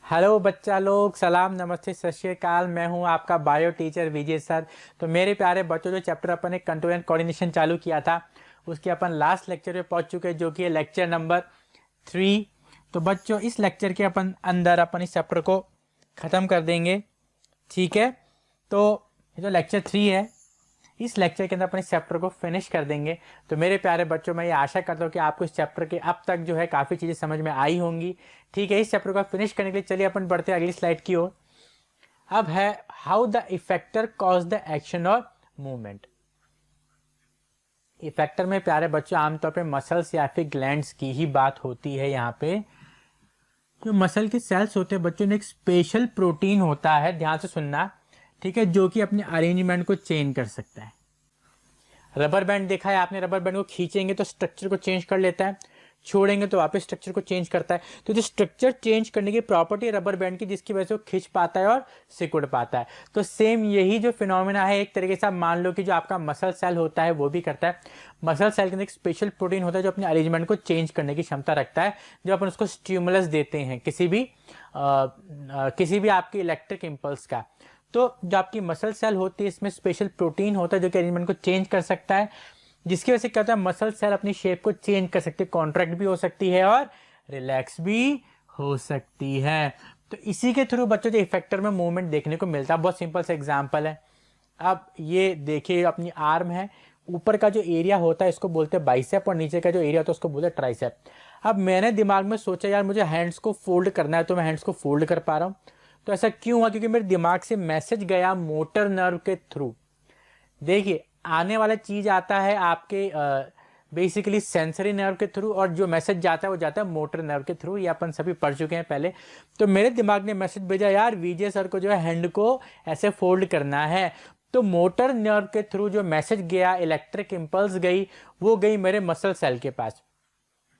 Hello बच्चा लोग, सलाम नमस्ते सत श्री अकाल। मैं हूं आपका बायो टीचर विजय सर। तो मेरे प्यारे बच्चों, जो चैप्टर अपन ने कंट्रोल एंड कोऑर्डिनेशन चालू किया था उसके अपन लास्ट लेक्चर पे पहुंच चुके हैं, जो कि है लेक्चर नंबर 3। तो बच्चों, इस लेक्चर के अंदर अपन इस चैप्टर को ख़त्म कर देंगे, ठीक है। तो ये जो लेक्चर 3 है, इस लेक्चर के अंदर अपन इस चैप्टर को फिनिश कर देंगे। तो मेरे प्यारे बच्चों, मैं ये आशा करता हूँ कि आपको इस चैप्टर के अब तक जो है काफ़ी चीज़ें समझ में आई होंगी, ठीक है। इस चैप्टर को फिनिश करने के लिए चलिए अपन बढ़ते हैं अगली स्लाइड की ओर। अब है how the effector cause the action और मूवमेंट। इफेक्टर में प्यारे बच्चों आमतौर पे मसल्स या फिर ग्लैंड्स की ही बात होती है। यहाँ पे जो मसल के सेल्स होते हैं बच्चों, ने एक स्पेशल प्रोटीन होता है, ध्यान से सुनना, ठीक है, जो कि अपने अरेंजमेंट को चेंज कर सकता है। रबर बैंड देखा है आपने, रबर बैंड को खींचेंगे तो स्ट्रक्चर को चेंज कर लेता है, छोड़ेंगे तो वापस स्ट्रक्चर को चेंज करता है। तो जो स्ट्रक्चर चेंज करने की प्रॉपर्टी रबर बैंड की, जिसकी वजह से वो खींच पाता है और सिकुड़ पाता है। तो सेम यही जो फिनोमेना है, एक तरीके से आप मान लो कि जो आपका मसल सेल होता है वो भी करता है। मसल सेल के अंदर एक स्पेशल प्रोटीन होता है जो अपने अरेंजमेंट को चेंज करने की क्षमता रखता है। जब अपन उसको स्टिमुलस देते हैं किसी भी आपकी इलेक्ट्रिक इम्पल्स का, तो जो आपकी मसल सेल होती है इसमें स्पेशल प्रोटीन होता है जो कि अरेंजमेंट को चेंज कर सकता है, जिसकी वजह से क्या होता है, मसल सेल अपनी शेप को चेंज कर सकती है, कॉन्ट्रैक्ट भी हो सकती है और रिलैक्स भी हो सकती है। तो इसी के थ्रू बच्चों जो इफेक्टर में मूवमेंट देखने को मिलता है, बहुत सिंपल सा एग्जांपल है। अब ये देखिए, अपनी आर्म है, ऊपर का जो एरिया होता है इसको बोलते हैं बाइसेप और नीचे का जो एरिया होता है उसको बोलते हैं ट्राइसेप। अब मैंने दिमाग में सोचा यार मुझे हैंड्स को फोल्ड करना है, तो मैं हैंड्स को फोल्ड कर पा रहा हूँ। तो ऐसा क्यों हुआ? क्योंकि मेरे दिमाग से मैसेज गया मोटर नर्व के थ्रू। देखिए, आने वाला चीज आता है आपके बेसिकली सेंसरी नर्व के थ्रू, और जो मैसेज जाता है वो जाता है मोटर नर्व के थ्रू। ये अपन सभी पढ़ चुके हैं पहले। तो मेरे दिमाग ने मैसेज भेजा, यार विजय सर को जो है हैंड को ऐसे फोल्ड करना है। तो मोटर नर्व के थ्रू जो मैसेज गया, इलेक्ट्रिक इंपल्स गई, वो गई मेरे मसल सेल के पास।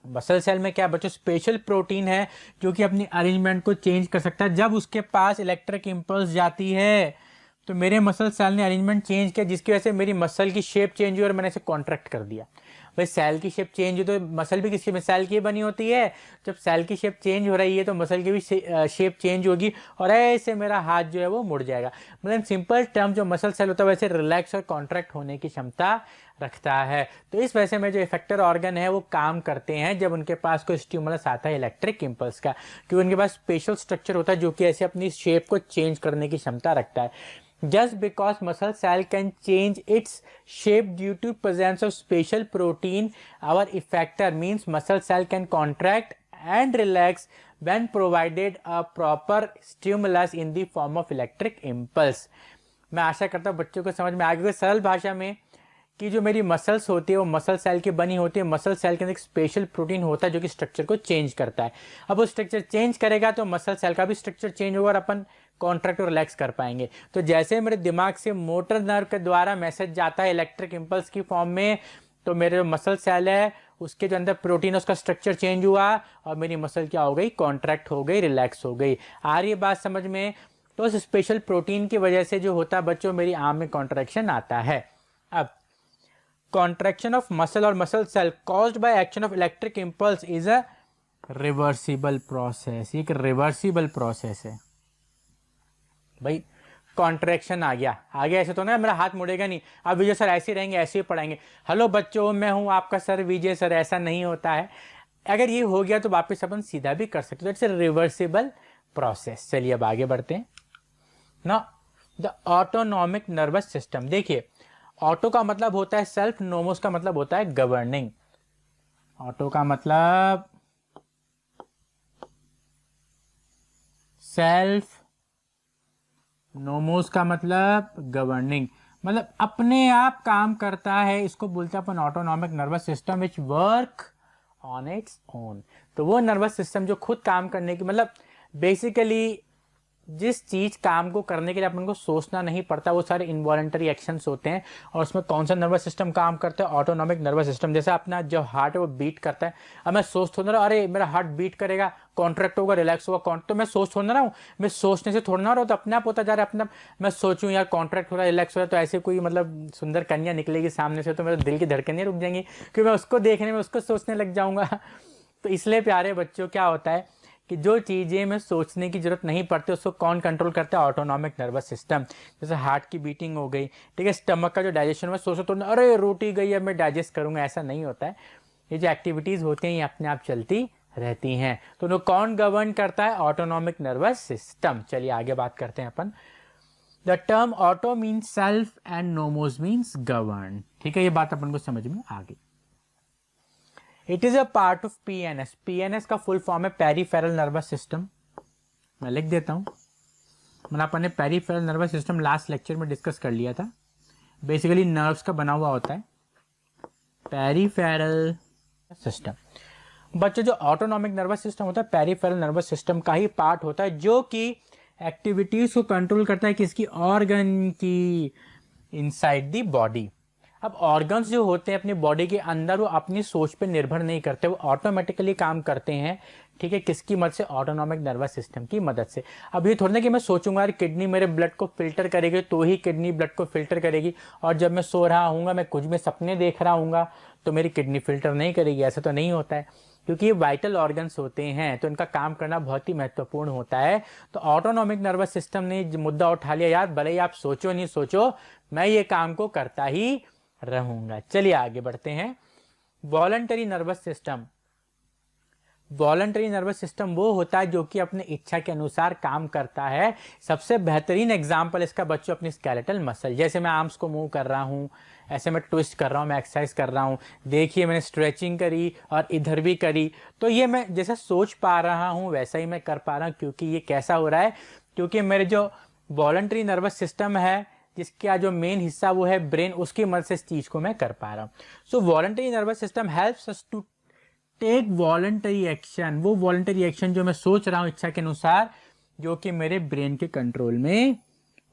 मसल सेल में क्या बच्चों, स्पेशल प्रोटीन है जो कि अपनी अरेंजमेंट को चेंज कर सकता है। जब उसके पास इलेक्ट्रिक इंपल्स जाती है तो मेरे मसल सेल ने अरेंजमेंट चेंज किया, जिसकी वजह से मेरी मसल की शेप चेंज हुई और मैंने इसे कॉन्ट्रैक्ट कर दिया। भाई सेल की शेप चेंज हुई तो मसल भी किसकी, सेल की बनी होती है। जब सेल की शेप चेंज हो रही है तो मसल की भी शेप चेंज होगी और ऐसे मेरा हाथ जो है वो मुड़ जाएगा। मतलब सिंपल टर्म, जो मसल सेल होता है वैसे रिलैक्स और कॉन्ट्रैक्ट होने की क्षमता रखता है। तो इस वजह से में जो इफेक्टर ऑर्गन है वो काम करते हैं जब उनके पास कोई स्टिमुलस आता है इलेक्ट्रिक इंपल्स का, क्योंकि उनके पास स्पेशल स्ट्रक्चर होता है जो कि ऐसे अपनी शेप को चेंज करने की क्षमता रखता है। Just because muscle cell can change its shape due to presence of special protein, our effector means muscle cell can contract and relax when provided a proper stimulus in the form of electric impulse। मैं आशा करता हूँ बच्चों को समझ में आ गई सरल भाषा में कि जो मेरी मसल्स होती है वो मसल सेल की बनी होती है। मसल सेल के अंदर एक स्पेशल प्रोटीन होता है जो कि स्ट्रक्चर को चेंज करता है। अब वो स्ट्रक्चर चेंज करेगा तो मसल सेल का भी स्ट्रक्चर चेंज होगा और अपन कॉन्ट्रैक्ट और रिलैक्स कर पाएंगे। तो जैसे मेरे दिमाग से मोटर नर्व के द्वारा मैसेज जाता है इलेक्ट्रिक इंपल्स की फॉर्म में, तो मेरे जो मसल सेल है उसके जो अंदर प्रोटीन है उसका स्ट्रक्चर चेंज हुआ और मेरी मसल क्या हो गई, कॉन्ट्रैक्ट हो गई, रिलैक्स हो गई। आ रही है बात समझ में? तो उस स्पेशल प्रोटीन की वजह से जो होता है बच्चों, मेरी आर्म में कॉन्ट्रैक्शन आता है। अब contraction of muscle or muscle cell caused by action of electric impulse is a reversible process। एक रिवर्सिबल प्रोसेस है भाई। कॉन्ट्रैक्शन आ गया ऐसे तो ना मेरा हाथ मुड़ेगा नहीं। अब विजय सर ऐसे रहेंगे, ऐसे ही पढ़ाएंगे। हेलो बच्चों, मैं हूं आपका सर विजय सर, ऐसा नहीं होता है। अगर ये हो गया तो वापस अपन सीधा भी कर सकते हैं। It's a reversible process. चलिए अब आगे बढ़ते हैं ना। The autonomic nervous system. देखिए, ऑटो का मतलब होता है सेल्फ, नोमोस का मतलब होता है गवर्निंग। ऑटो का मतलब सेल्फ, नोमोस का मतलब गवर्निंग, मतलब अपने आप काम करता है। इसको बोलते हैं अपन autonomic nervous system which work on its own. तो वो नर्वस सिस्टम जो खुद काम करने की, मतलब बेसिकली जिस चीज काम को करने के लिए अपन को सोचना नहीं पड़ता वो सारे इनवॉलंटरी एक्शंस होते हैं। और उसमें कौन सा नर्वस सिस्टम काम करता है? Autonomic nervous system. जैसे अपना जो हार्ट है वो बीट करता है, अब मैं सोच थोड़ा रहा अरे मेरा हार्ट बीट करेगा, कॉन्ट्रैक्ट होगा, रिलैक्स होगा, तो मैं सोच थोड़ा रहा हूँ, मैं सोचने से थोड़ा ना रहा हूँ, तो अपने आप होता जा रहा है अपना। मैं सोचूं यार कॉन्ट्रैक्ट हो रहा है, रिलैक्स हो रहा है, तो ऐसे कोई मतलब सुंदर कन्या निकलेगी सामने से तो मेरे दिल की धड़कनें रुक जाएंगी, क्योंकि मैं उसको देखने में उसको सोचने लग जाऊंगा। तो इसलिए प्यारे बच्चों क्या होता है कि जो चीज़ें में सोचने की जरूरत नहीं पड़ती उसको कौन कंट्रोल करता है? Autonomic nervous system. जैसे हार्ट की बीटिंग हो गई, ठीक है, स्टमक का जो डाइजेशन में सोचो तो अरे रोटी गई अब मैं डाइजेस्ट करूंगा, ऐसा नहीं होता है। ये जो एक्टिविटीज़ होती हैं ये अपने आप चलती रहती हैं। तो उनको कौन गवर्न करता है? Autonomic nervous system. चलिए आगे बात करते हैं अपन। The term auto means self and nomos means govern. ठीक है, ये बात अपन को समझ में आ गई। It is a part of PNS. PNS का फुल फॉर्म है पेरिफेरल नर्वस सिस्टम। मैं लिख देता हूं, मैंने अपन ने peripheral nervous system last lecture में डिस्कस कर लिया था। बेसिकली नर्व्स का बना हुआ होता है पेरिफेरल सिस्टम। बच्चों जो ऑटोनॉमिक नर्वस सिस्टम होता है पेरिफेरल नर्वस सिस्टम का ही पार्ट होता है, जो कि एक्टिविटीज को कंट्रोल करता है किसकी? ऑर्गन की, इनसाइड द बॉडी। अब ऑर्गन्स जो होते हैं अपनी बॉडी के अंदर वो अपनी सोच पे निर्भर नहीं करते, वो ऑटोमेटिकली काम करते हैं, ठीक है, किसकी मदद से? ऑटोनॉमिक नर्वस सिस्टम की मदद से। अब ये थोड़ा ना कि मैं सोचूंगा यार किडनी मेरे ब्लड को फिल्टर करेगी तो ही किडनी ब्लड को फिल्टर करेगी, और जब मैं सो रहा हूँगा मैं कुछ में सपने देख रहा हूँगा तो मेरी किडनी फिल्टर नहीं करेगी, ऐसा तो नहीं होता है, क्योंकि ये वाइटल ऑर्गन्स होते हैं तो इनका काम करना बहुत ही महत्वपूर्ण होता है। तो ऑटोनॉमिक नर्वस सिस्टम ने मुद्दा उठा लिया, यार भले ही आप सोचो नहीं सोचो मैं ये काम को करता ही रहूंगा। चलिए आगे बढ़ते हैं। Voluntary nervous system. Voluntary nervous system वो होता है जो कि अपने इच्छा के अनुसार काम करता है। सबसे बेहतरीन एग्जांपल इसका बच्चों अपनी स्केलेटल मसल। जैसे मैं आर्म्स को मूव कर रहा हूँ, ऐसे मैं ट्विस्ट कर रहा हूँ, मैं एक्सरसाइज कर रहा हूँ, देखिए मैंने स्ट्रेचिंग करी और इधर भी करी, तो ये मैं जैसा सोच पा रहा हूँ वैसा ही मैं कर पा रहा हूँ। क्योंकि ये कैसा हो रहा है? क्योंकि मेरे जो वॉलंटरी नर्वस सिस्टम है जिसका जो मेन हिस्सा वो है ब्रेन, उसकी मदद से इस चीज को मैं कर पा रहा हूँ। So voluntary nervous system helps us to take voluntary action. वो वॉलंटरी एक्शन जो मैं सोच रहा हूँ इच्छा के अनुसार, जो कि मेरे ब्रेन के कंट्रोल में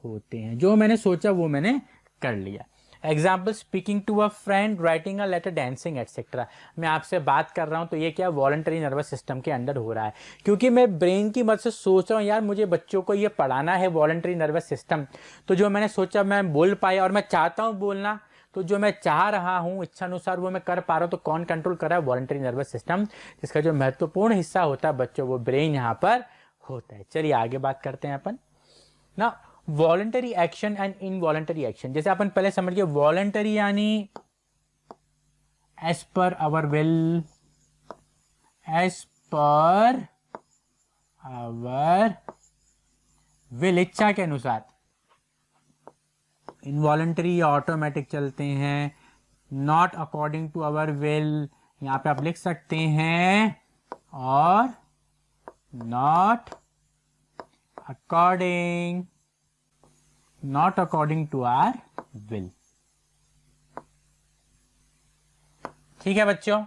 होते हैं। जो मैंने सोचा वो मैंने कर लिया। Example, speaking to a friend, writing a letter, dancing etcetera. मैं आपसे बात कर रहा हूं तो ये क्या वॉलंटरी नर्वस सिस्टम के अंडर हो रहा है, क्योंकि मैं ब्रेन की मदद से सोच रहा हूँ यार मुझे बच्चों को ये पढ़ाना है, वॉलंटरी नर्वस सिस्टम। तो जो मैंने सोचा मैं बोल पाया और मैं चाहता हूँ बोलना, तो जो मैं चाह रहा हूँ इच्छानुसार वो मैं कर पा रहा हूँ। तो कौन कंट्रोल कर रहा है? वॉलंटरी नर्वस सिस्टम, जिसका जो महत्वपूर्ण हिस्सा होता है बच्चों वो ब्रेन यहाँ पर होता है। चलिए आगे बात करते हैं अपन ना। Voluntary action and involuntary action. जैसे अपन पहले समझ गए वॉलंटरी यानी as per our will, as per our will, इच्छा के अनुसार। इनवॉलंटरी ऑटोमेटिक चलते हैं, not according to our will, यहां पे आप लिख सकते हैं, और not according to our will. ठीक है बच्चों।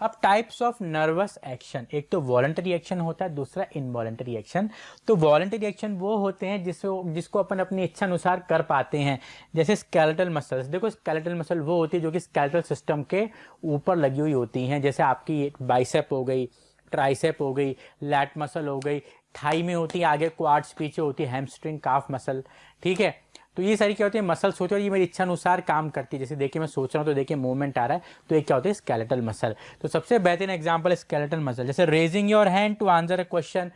अब टाइप्स ऑफ नर्वस एक्शन, एक तो वॉलंटरी एक्शन होता है, दूसरा इनवॉलंटरी एक्शन। तो वॉलंटरी एक्शन वो होते हैं जिसको अपन अपनी इच्छा अनुसार कर पाते हैं। जैसे स्केलेटल मसल्स। देखो स्केलेटल मसल वो होती है जो कि स्केलेटल सिस्टम के ऊपर लगी हुई होती हैं। जैसे आपकी बाइसेप हो गई, ट्राइसेप हो गई, लैट मसल हो गई, थाई में होती है आगे, क्वाड्स पीछे होती है, हैमस्ट्रिंग, काफ मसल। ठीक है, तो ये सारी क्या होती है? मसल सोचो, ये मेरी इच्छा अनुसार काम करती है। जैसे देखिए मैं सोच रहा हूँ तो देखिए मूवमेंट आ रहा है, तो ये क्या होता है? Skeletal muscle. तो सबसे बेहतरीन एग्जांपल है स्केलेटल मसल। जैसे raising your hand to answer a question,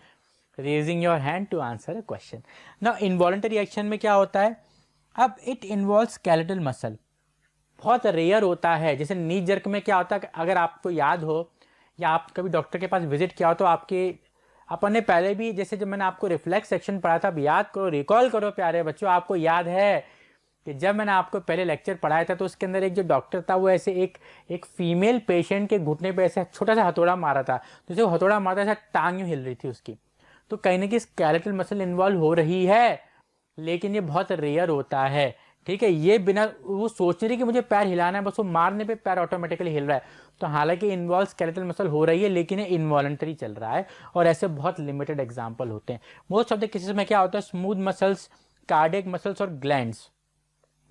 raising your hand to answer a question. Now involuntary action में क्या होता है? अब इट इन्वॉल्व स्केलेटल मसल, बहुत रेयर होता है। जैसे नी जर्क में क्या होता है, अगर आपको याद हो या आप कभी डॉक्टर के पास विजिट किया हो तो अपन ने पहले भी, जैसे जब मैंने आपको रिफ्लेक्स सेक्शन पढ़ा था, अब याद करो, रिकॉल करो प्यारे बच्चों। आपको याद है कि जब मैंने आपको पहले लेक्चर पढ़ाया था तो उसके अंदर एक जो डॉक्टर था वो ऐसे एक फीमेल पेशेंट के घुटने पे ऐसे छोटा सा हथौड़ा मारा था, तो जो हथौड़ा मारा था टांग यूं हिल रही थी उसकी। तो कहीं ना कहीं स्केलेटल मसल इन्वॉल्व हो रही है, लेकिन ये बहुत रेयर होता है। ठीक है, ये बिना वो सोच रही कि मुझे पैर हिलाना है, बस वो मारने पे पैर ऑटोमेटिकली हिल रहा है। तो हालांकि इन्वॉल्व स्केलेटल मसल हो रही है, लेकिन ये इनवॉलंटरी चल रहा है, और ऐसे बहुत लिमिटेड एग्जाम्पल होते हैं। मोस्ट ऑफ द केसेस में क्या होता है, स्मूथ मसल्स, कार्डियक मसल्स और ग्लैंड्स,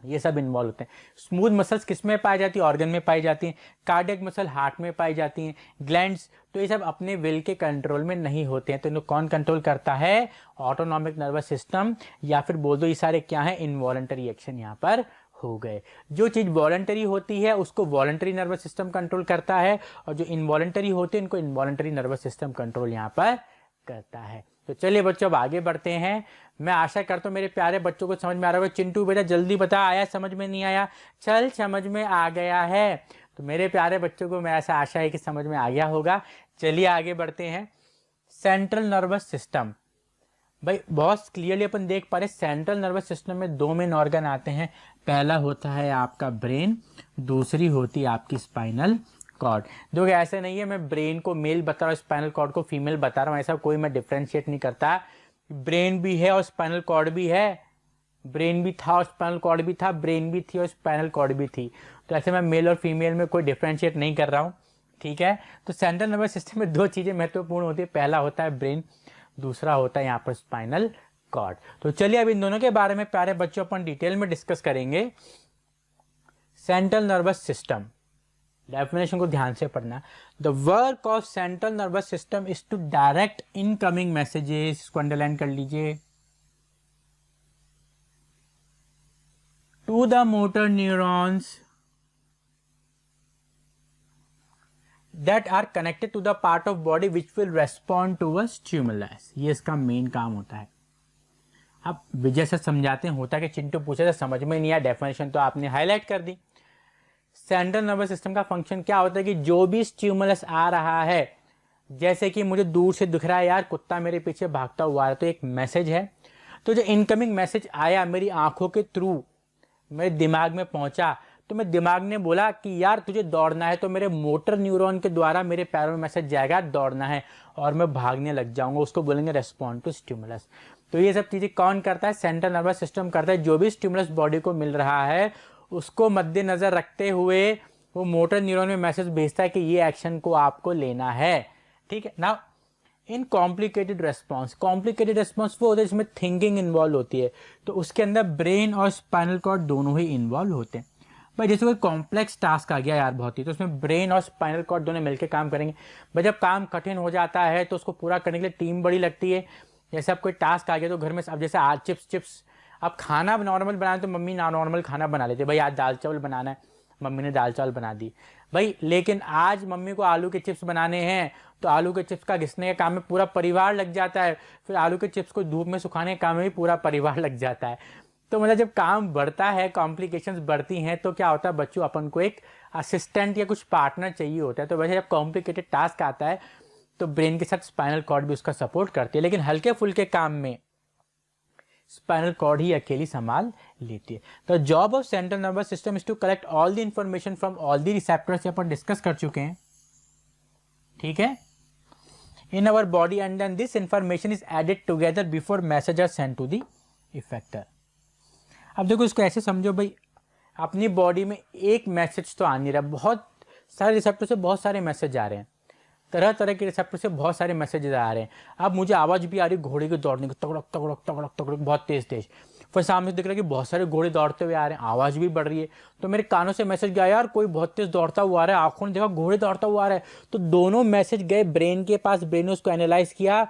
ये सब इन्वॉल्व होते हैं। स्मूथ मसल्स किस में पाई जाती है, ऑर्गन में पाई जाती हैं। कार्डियक मसल हार्ट में पाई जाती हैं। ग्लैंड्स तो ये सब अपने विल के कंट्रोल में नहीं होते हैं। तो इनको कौन कंट्रोल करता है, ऑटोनॉमिक नर्वस सिस्टम, या फिर बोल दो ये सारे क्या है, इनवॉलंटरी एक्शन यहाँ पर हो गए। जो चीज वॉलंटरी होती है उसको वॉलंटरी नर्वस सिस्टम कंट्रोल करता है, और जो इनवॉलंटरी होते हैं इनको इनवॉलंटरी नर्वस सिस्टम कंट्रोल यहाँ पर करता है। तो चलिए बच्चों अब आगे बढ़ते हैं। मैं आशा करता हूँ मेरे प्यारे बच्चों को समझ में आ रहा होगा। चिंटू बेटा जल्दी बता, आया समझ में, नहीं आया? चल समझ में आ गया है। तो मेरे प्यारे बच्चों को मैं ऐसा आशा है कि समझ में आ गया होगा। चलिए आगे बढ़ते हैं। सेंट्रल नर्वस सिस्टम, भाई बहुत क्लियरली अपन देख पा रहे सेंट्रल नर्वस सिस्टम में दो मेन ऑर्गन आते हैं। पहला होता है आपका ब्रेन, दूसरी होती है आपकी स्पाइनल कॉर्ड। देखो ऐसे नहीं है मैं ब्रेन को मेल बता रहा हूँ, स्पाइनल कॉर्ड को फीमेल बता रहा हूँ, ऐसा कोई मैं डिफ्रेंशिएट नहीं करता। ब्रेन भी है और स्पाइनल कॉर्ड भी है, ब्रेन भी था और स्पाइनल कॉर्ड भी था, ब्रेन भी थी और स्पाइनल कॉर्ड भी थी। तो ऐसे मैं मेल और फीमेल में कोई डिफ्रेंशिएट नहीं कर रहा हूँ, ठीक है। तो सेंट्रल नर्वस सिस्टम में दो चीजें महत्वपूर्ण होती है, पहला होता है ब्रेन, दूसरा होता है यहाँ पर स्पाइनल कॉर्ड। तो चलिए अब इन दोनों के बारे में प्यारे बच्चों अपन डिटेल में डिस्कस करेंगे। सेंट्रल नर्वस सिस्टम, डेफिनेशन को ध्यान से पढ़ना। The work of central nervous system is to direct incoming messages, इसको अंडरलाइन कर लीजिए, to the motor neurons that are connected to the part of body which will respond to a stimulus। ये इसका main काम होता है। अब विजय से समझाते हैं, होता है कि चिंटू पूछे तो समझ में नहीं आया, डेफिनेशन तो आपने हाईलाइट कर दी। सेंट्रल नर्वस सिस्टम का फंक्शन क्या होता है कि जो भी स्टिमुलस आ रहा है, जैसे कि मुझे दूर से दिख रहा है यार कुत्ता मेरे पीछे भागता हुआ है, तो एक मैसेज है, तो जो इनकमिंग मैसेज आया मेरी आंखों के थ्रू मेरे दिमाग में पहुंचा, तो मैं दिमाग ने बोला कि यार तुझे दौड़ना है, तो मेरे मोटर न्यूरॉन के द्वारा मेरे पैरों में मैसेज जाएगा दौड़ना है, और मैं भागने लग जाऊंगा, उसको बोलेंगे रेस्पॉन्ड टू स्टिमुलस। तो ये सब चीजें कौन करता है, सेंट्रल नर्वस सिस्टम करता है। जो भी स्टिमुलस बॉडी को मिल रहा है उसको मद्देनजर रखते हुए वो मोटर न्यूरॉन में मैसेज भेजता है कि ये एक्शन को आपको लेना है, ठीक है ना। इन कॉम्प्लिकेटेड रेस्पॉन्स, कॉम्प्लिकेटेड रेस्पॉन्स वो होता है जिसमें थिंकिंग इन्वॉल्व होती है, तो उसके अंदर ब्रेन और स्पाइनल कॉर्ड दोनों ही इन्वॉल्व होते हैं। भाई जैसे कोई कॉम्प्लेक्स टास्क आ गया यार बहुत ही, तो उसमें ब्रेन और स्पाइनल कॉर्ड दोनों मिलकर काम करेंगे। भाई जब काम कठिन हो जाता है तो उसको पूरा करने के लिए टीम बड़ी लगती है। जैसे अब कोई टास्क आ गया तो घर में अब जैसे आज चिप्स, अब खाना नॉर्मल बनाए तो मम्मी ना नॉर्मल खाना बना लेते, भाई आज दाल चावल बनाना है, मम्मी ने दाल चावल बना दी भाई। लेकिन आज मम्मी को आलू के चिप्स बनाने हैं, तो आलू के चिप्स का घिसने के काम में पूरा परिवार लग जाता है, फिर आलू के चिप्स को धूप में सुखाने के काम में भी पूरा परिवार लग जाता है। तो मतलब जब काम बढ़ता है, कॉम्प्लिकेशंस बढ़ती हैं, तो क्या होता है बच्चों, अपन को एक असिस्टेंट या कुछ पार्टनर चाहिए होता है। तो वैसे जब कॉम्प्लिकेटेड टास्क आता है तो ब्रेन के साथ स्पाइनल कॉर्ड भी उसका सपोर्ट करती है, लेकिन हल्के फुल्के काम में स्पाइनल कॉर्ड ही अकेली संभाल लेती है। तो job of central nervous system is to collect all the information from all the receptors, अपन डिस्कस कर चुके हैं, ठीक है, in our body, and then this information is added together before message are send to the effector. अब देखो इसको ऐसे समझो भाई, अपनी बॉडी में एक मैसेज तो आ नहीं रहा, बहुत सारे रिसेप्टर से बहुत सारे मैसेज आ रहे हैं, तरह तरह के रिसेप्टर से बहुत सारे मैसेजेस आ रहे हैं। अब मुझे आवाज़ भी आ रही घोड़े के दौड़ने की, तगड़क तगड़क तगड़क तगड़क, बहुत तेज तेज। फिर सामने दिख रहा है कि बहुत सारे घोड़े दौड़ते हुए आ रहे हैं, आवाज़ भी बढ़ रही है, तो मेरे कानों से मैसेज गया यार कोई बहुत तेज दौड़ता हुआ आ रहा है, आंखों ने देखा घोड़े दौड़ता हुआ आ रहा है, तो दोनों मैसेज गए ब्रेन के पास, ब्रेन ने उसको एनालाइज किया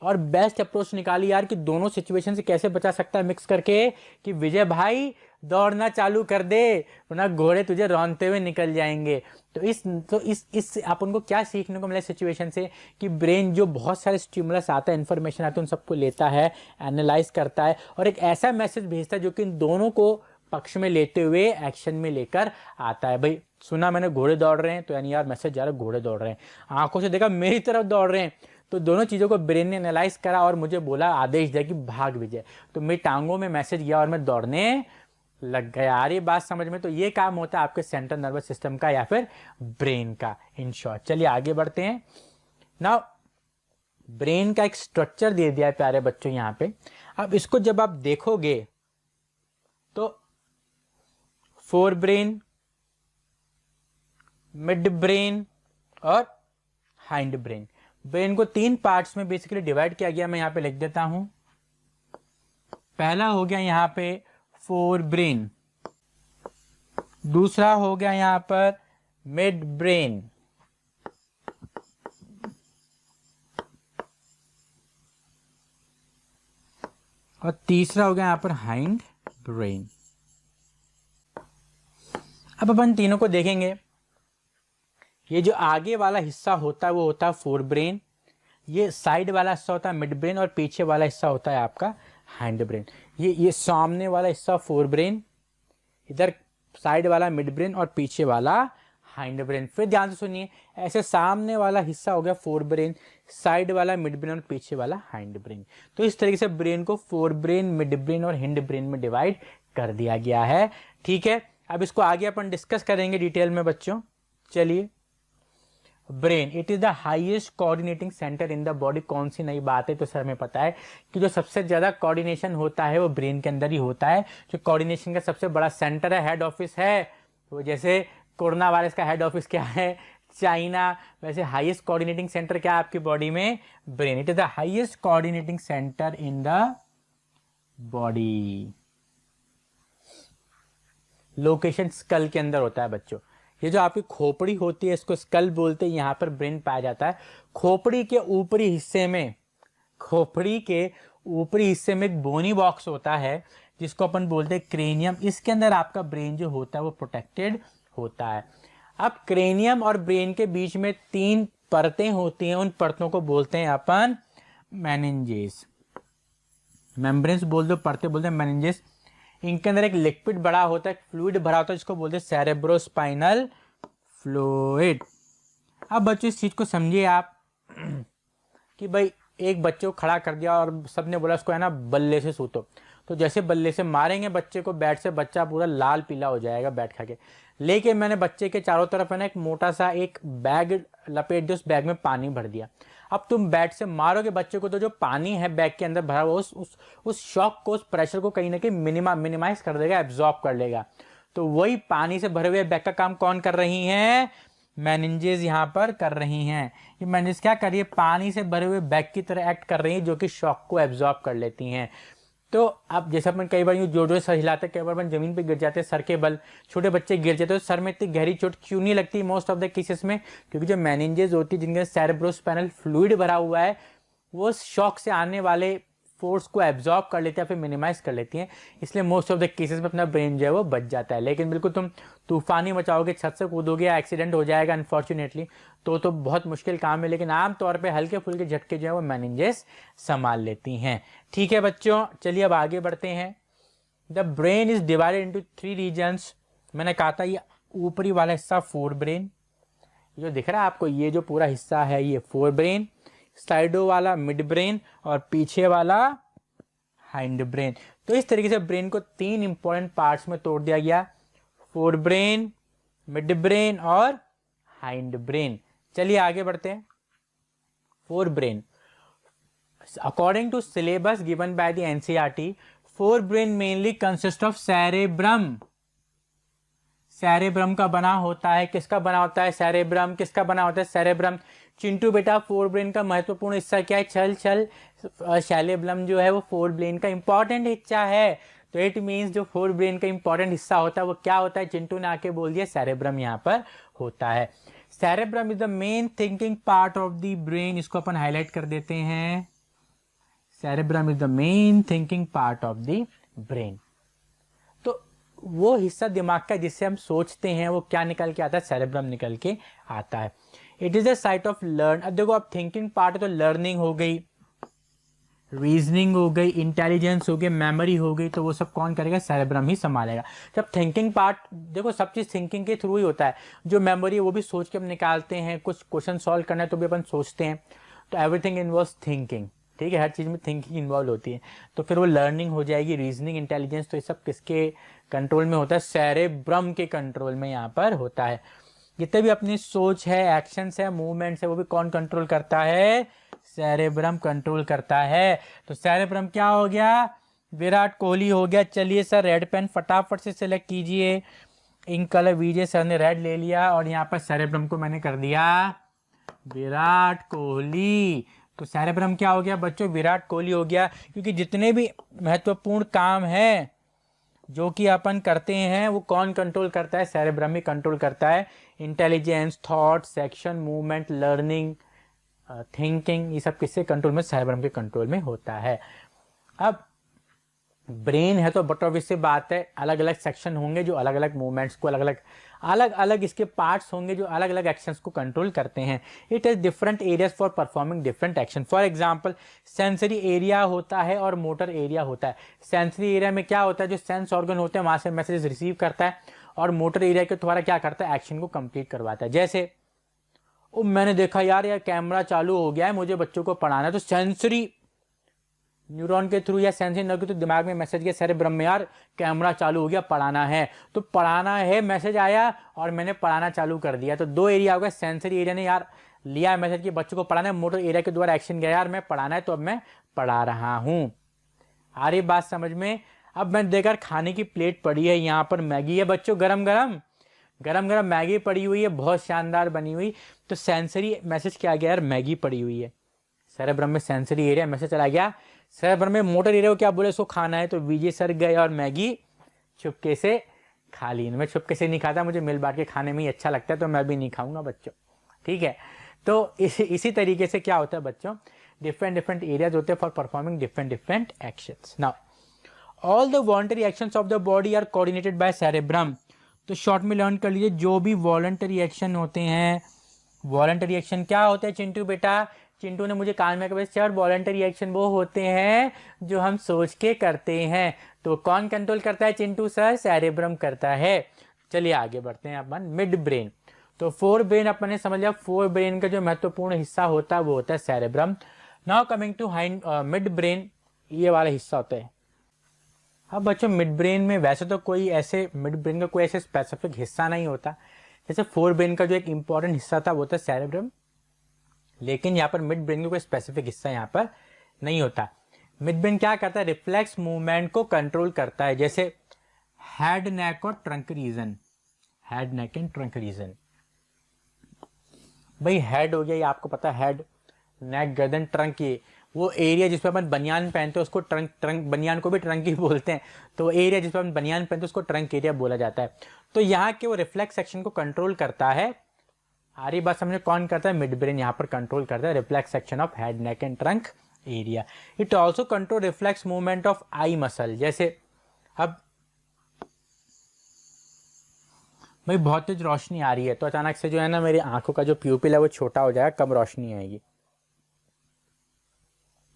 और बेस्ट अप्रोच निकाली यार कि दोनों सिचुएशन से कैसे बचा सकता है मिक्स करके, कि विजय भाई दौड़ना चालू कर दे वरना घोड़े तुझे रौंदते हुए निकल जाएंगे। तो इस अपन को क्या सीखने को मिला सिचुएशन से, कि ब्रेन जो बहुत सारे स्टिमुलस आता है, इन्फॉर्मेशन आता है, उन सबको लेता है, एनालाइज करता है और एक ऐसा मैसेज भेजता है जो कि इन दोनों को पक्ष में लेते हुए एक्शन में लेकर आता है। भाई सुना मैंने घोड़े दौड़ रहे हैं, तो यानी यार मैसेज जा रहा है घोड़े दौड़ रहे हैं, आंखों से देखा मेरी तरफ दौड़ रहे हैं, तो दोनों चीज़ों को ब्रेन ने एनालाइज करा और मुझे बोला, आदेश दिया कि भाग विजय, तो मेरी टांगों में मैसेज गया और मैं दौड़ने लग गया। आ रही बात समझ में? तो ये काम होता है आपके सेंट्रल नर्वस सिस्टम का या फिर ब्रेन का, इन शॉर्ट। चलिए आगे बढ़ते हैं। नाउ ब्रेन का एक स्ट्रक्चर दे दिया है प्यारे बच्चों यहाँ पे। अब इसको जब आप देखोगे तो फोर ब्रेन, मिड ब्रेन और हाइंड ब्रेन। ब्रेन को 3 पार्ट्स में बेसिकली डिवाइड किया गया। मैं यहाँ पे लिख देता हूं। पहला हो गया यहाँ पे फोर ब्रेन, दूसरा हो गया यहाँ पर मिड ब्रेन, और तीसरा हो गया यहाँ पर हाइंड ब्रेन। अब अपन तीनों को देखेंगे। ये जो आगे वाला हिस्सा होता है वो होता है फोर ब्रेन, ये साइड वाला हिस्सा होता है मिड ब्रेन, और पीछे वाला हिस्सा होता है आपका हाइंड ब्रेन। ये सामने वाला हिस्सा फोर ब्रेन, इधर साइड वाला मिड ब्रेन और पीछे वाला हाइंड ब्रेन। फिर ध्यान से सुनिए, ऐसे सामने वाला हिस्सा हो गया फोर ब्रेन, साइड वाला मिड ब्रेन और पीछे वाला हाइंड ब्रेन। तो इस तरीके से ब्रेन को फोर ब्रेन, मिड ब्रेन और हिंड ब्रेन में डिवाइड कर दिया गया है। ठीक है, अब इसको आगे अपन डिस्कस करेंगे डिटेल में बच्चों। चलिए, brain, it is the highest coordinating centre in the body. कौन सी नई बात है? तो सर हमें पता है कि जो सबसे ज्यादा कोऑर्डिनेशन होता है वो ब्रेन के अंदर ही होता है। जो कोऑर्डिनेशन का सबसे बड़ा सेंटर है, हेड ऑफिस है, तो जैसे कोरोना वायरस का हेड ऑफिस क्या है? चाइना। वैसे हाईएस्ट कोऑर्डिनेटिंग सेंटर क्या है आपकी बॉडी में? Brain. It is the highest coordinating centre in the body. Location skull के अंदर होता है बच्चों। ये जो आपकी खोपड़ी होती है इसको स्कल बोलते हैं, यहाँ पर ब्रेन पाया जाता है। खोपड़ी के ऊपरी हिस्से में, खोपड़ी के ऊपरी हिस्से में एक बोनी बॉक्स होता है जिसको अपन बोलते हैं क्रेनियम। इसके अंदर आपका ब्रेन जो होता है वो प्रोटेक्टेड होता है। अब क्रेनियम और ब्रेन के बीच में 3 परतें होती हैं, उन परतों को बोलते हैं अपन मेनिंजेस। मेम्ब्रेन्स बोल दो, परतें बोलते हैं मेनिंजेस। इनके अंदर एक लिक्विड बड़ा होता है, फ्लूइड भरा होता है, जिसको बोलते हैं सेरेब्रोस्पाइनल फ्लूइड। अब बच्चों इस चीज को समझिए आप कि भाई एक बच्चे को खड़ा कर दिया और सबने बोला उसको है ना बल्ले से सूतो, तो जैसे बल्ले से मारेंगे बच्चे को बैट से, बच्चा पूरा लाल पीला हो जाएगा बैट खा के। लेकिन मैंने बच्चे के चारों तरफ है ना एक मोटा सा एक बैग लपेट दिया, उस बैग में पानी भर दिया। अब तुम बैट से मारोगे बच्चे को तो जो पानी है बैग के अंदर भरा हुआ उस शॉक को, उस प्रेशर को कहीं ना कहीं मिनिमाइज कर देगा, एब्जॉर्ब कर लेगा। तो वही पानी से भरे हुए बैग का काम कौन कर रही हैं? मेनिंजेस यहाँ पर कर रही हैं। ये मेनिंजेस क्या कर रही है? पानी से भरे हुए बैग की तरह एक्ट कर रही है, जो कि शॉक को एब्जॉर्ब कर लेती हैं। तो अब जैसे अपन कई बार जोर जोर से हिलाते हैं, कई बार अपन जमीन पे गिर जाते हैं सर के बल, छोटे बच्चे गिर जाते हैं तो सर में इतनी गहरी चोट क्यों नहीं लगती मोस्ट ऑफ द केसेस में? क्योंकि जो मेनिंजेस होती है जिनके सेरेब्रोस्पाइनल फ्लूइड भरा हुआ है वो शॉक से आने वाले फोर्स को एब्जॉर्ब कर लेते हैं, फिर मिनिमाइज कर लेती हैं। इसलिए मोस्ट ऑफ द केसेस में अपना ब्रेन जो है वो बच जाता है। लेकिन बिल्कुल तुम तूफानी मचाओगे, छत से कूदोगे, एक्सीडेंट हो जाएगा अनफॉर्चुनेटली, तो बहुत मुश्किल काम है। लेकिन आमतौर पे हल्के फुल्के झटके जो है वो मेनिंजेस संभाल लेती हैं। ठीक है बच्चों, चलिए अब आगे बढ़ते हैं। The brain is divided into 3 regions. मैंने कहा था ये ऊपरी वाला हिस्सा फोर ब्रेन, जो दिख रहा है आपको, ये जो पूरा हिस्सा है ये फोर ब्रेन, साइडो वाला मिड ब्रेन और पीछे वाला हाइंड ब्रेन। तो इस तरीके से ब्रेन को 3 इंपॉर्टेंट पार्ट्स में तोड़ दिया गया, फोर ब्रेन, मिड ब्रेन और हाइंड ब्रेन। चलिए आगे बढ़ते हैं। Fore brain, according to syllabus given by the NCERT, fore brain mainly consist of cerebrum. Cerebrum का बना होता है, किसका बना होता है? सेरेब्रम। किसका बना होता है? सेरेब्रम। चिंटू बेटा, फोर ब्रेन का महत्वपूर्ण हिस्सा क्या है? छल छल। सेरेब्रम जो है वो फोर ब्रेन का इंपॉर्टेंट हिस्सा है। तो इट मींस जो फोर ब्रेन का इंपॉर्टेंट हिस्सा होता है वो क्या होता है? चिंटू ने आके बोल दिया सेरेब्रम यहाँ पर होता है। Cerebrum is the main thinking part of the brain. इसको अपन हाईलाइट कर देते हैं। Cerebrum is the main thinking part of the brain. तो वो हिस्सा दिमाग का जिससे हम सोचते हैं वो क्या निकल के आता है? सेरेब्रम निकल के आता है। It is the site of learn. अब देखो, अब थिंकिंग पार्ट है तो लर्निंग हो गई, रीजनिंग हो गई, इंटेलिजेंस हो गई, मेमोरी हो गई, तो वो सब कौन करेगा? सेरेब्रम ही संभालेगा। जब थिंकिंग पार्ट, देखो सब चीज थिंकिंग के थ्रू ही होता है। जो मेमोरी है वो भी सोच के हम निकालते हैं, कुछ क्वेश्चन सॉल्व करना है तो भी अपन सोचते हैं, तो एवरीथिंग इन्वॉल्व्स थिंकिंग। ठीक है, हर चीज में थिंकिंग इन्वॉल्व होती है। तो फिर वो लर्निंग हो जाएगी, रीजनिंग, इंटेलिजेंस, तो ये सब किसके कंट्रोल में होता है? सेरेब्रम के कंट्रोल में यहाँ पर होता है। जितने भी अपनी सोच है, एक्शंस है, मूवमेंट्स है, वो भी कौन कंट्रोल करता है? सेरेब्रम कंट्रोल करता है। तो सेरेब्रम क्या हो गया? विराट कोहली हो गया। चलिए सर, रेड पेन फटाफट से सिलेक्ट कीजिए। इन कलर विजय सर ने रेड ले लिया और यहाँ पर सेरेब्रम को मैंने कर दिया विराट कोहली। तो सेरेब्रम क्या हो गया बच्चों, विराट कोहली हो गया, क्योंकि जितने भी महत्वपूर्ण काम है जो कि अपन करते हैं वो कौन कंट्रोल करता है, सेरेब्रम ही कंट्रोल करता है। Intelligence, thought, section, movement, learning, thinking, ये सब किससे कंट्रोल में, सेरेब्रम के कंट्रोल में होता है। अब ब्रेन है तो बट ऑब्वियस सी बात है अलग अलग सेक्शन होंगे जो अलग अलग मूवमेंट्स को अलग अलग इसके पार्ट्स होंगे जो अलग अलग एक्शंस को कंट्रोल करते हैं। It is different areas for performing different action. For example sensory area होता है और मोटर एरिया होता है। सेंसरी एरिया में क्या होता है, जो सेंस ऑर्गन होते हैं वहां से मैसेज रिसीव करता है, और मोटर एरिया के द्वारा क्या करता है, एक्शन को कंप्लीट करवाता है। जैसे मैंने देखा यार कैमरा चालू हो गया है, मुझे बच्चों को पढ़ाना है, तो सेंसरी न्यूरॉन के थ्रू या सेंसरी नर्व के थ्रू दिमाग में मैसेज गया सेरेब्रम में, यार कैमरा चालू हो गया, पढ़ाना है। तो पढ़ाना है मैसेज आया और मैंने पढ़ाना चालू कर दिया। तो दो एरिया हो गया, सेंसरी एरिया ने यार लिया मैसेज कि बच्चों को पढ़ाना है, मोटर एरिया के द्वारा एक्शन गया, यार मैं पढ़ाना है तो अब मैं पढ़ा रहा हूं। आ रही बात समझ में। अब मैंने देखा खाने की प्लेट पड़ी है, यहाँ पर मैगी है बच्चों, गरम गरम मैगी पड़ी हुई है, बहुत शानदार बनी हुई। तो सेंसरी मैसेज क्या गया, यार मैगी पड़ी हुई है। सेरेब्रम में सेंसरी एरिया मैसेज चला गया, सेरेब्रम में मोटर एरिया को क्या बोले, सो खाना है। तो विजय सर गए और मैगी चुपके से खा ली। मैं चुपके से नहीं खाता, मुझे मिल बांट के खाने में ही अच्छा लगता है, तो मैं भी नहीं खाऊंगा बच्चों, ठीक है। तो इसी तरीके से क्या होता है बच्चों, डिफरेंट एरियाज होते हैं for performing different actions. Now all the voluntary actions of the body are coordinated by cerebrum. तो शॉर्ट में लर्न कर लीजिए, जो भी वॉलंटरी एक्शन होते हैं, वॉलंटरी एक्शन क्या होते हैं चिंटू बेटा, चिंटू ने मुझे कान में कहा सर वॉलंटरी एक्शन वो होते हैं जो हम सोच के करते हैं। तो कौन कंट्रोल करता है चिंटू सर, सेरेब्रम करता है। चलिए आगे बढ़ते हैं अपन मिड ब्रेन। तो फोर ब्रेन अपन ने समझ लिया, फोर ब्रेन का जो महत्वपूर्ण हिस्सा होता है वो होता है cerebrum. Now coming to mid brain, ये वाला हिस्सा होता है। अब बच्चों मिड ब्रेन में वैसे तो कोई ऐसे मिड ब्रेन का कोई ऐसे स्पेसिफिक हिस्सा नहीं होता, जैसे फोर ब्रेन का जो एक इंपॉर्टेंट हिस्सा था वो होता है सेरेब्रम, लेकिन यहाँ पर मिड ब्रेन का कोई स्पेसिफिक हिस्सा यहाँ पर नहीं होता। मिड ब्रेन क्या करता है, रिफ्लेक्स मूवमेंट को कंट्रोल करता है, जैसे हेड, नेक और trunk reason. Head, neck and trunk reason. भाई हेड हो गया, ये आपको पता है, हेड, नेक, गर्दन, ट्रंक, ये वो एरिया जिसपे अपन बनियान पहनते हैं उसको ट्रंक बनियान को भी ट्रंक ही बोलते हैं। तो एरिया जिसपे अपन बनियान पहनते हैं उसको ट्रंक एरिया बोला जाता है। तो यहाँ के वो रिफ्लेक्स एक्शन को कंट्रोल करता है। आ रही बात समझे, कौन करता है, मिड ब्रेन यहाँ पर कंट्रोल करता है reflex section of head, neck and trunk area. It also control reflex movement of I muscle. जैसे अब भाई बहुत तेज रोशनी आ रही है, तो अचानक से जो है ना मेरी आंखों का जो प्यूपिल है वो छोटा हो जाएगा, कम रोशनी आएगी।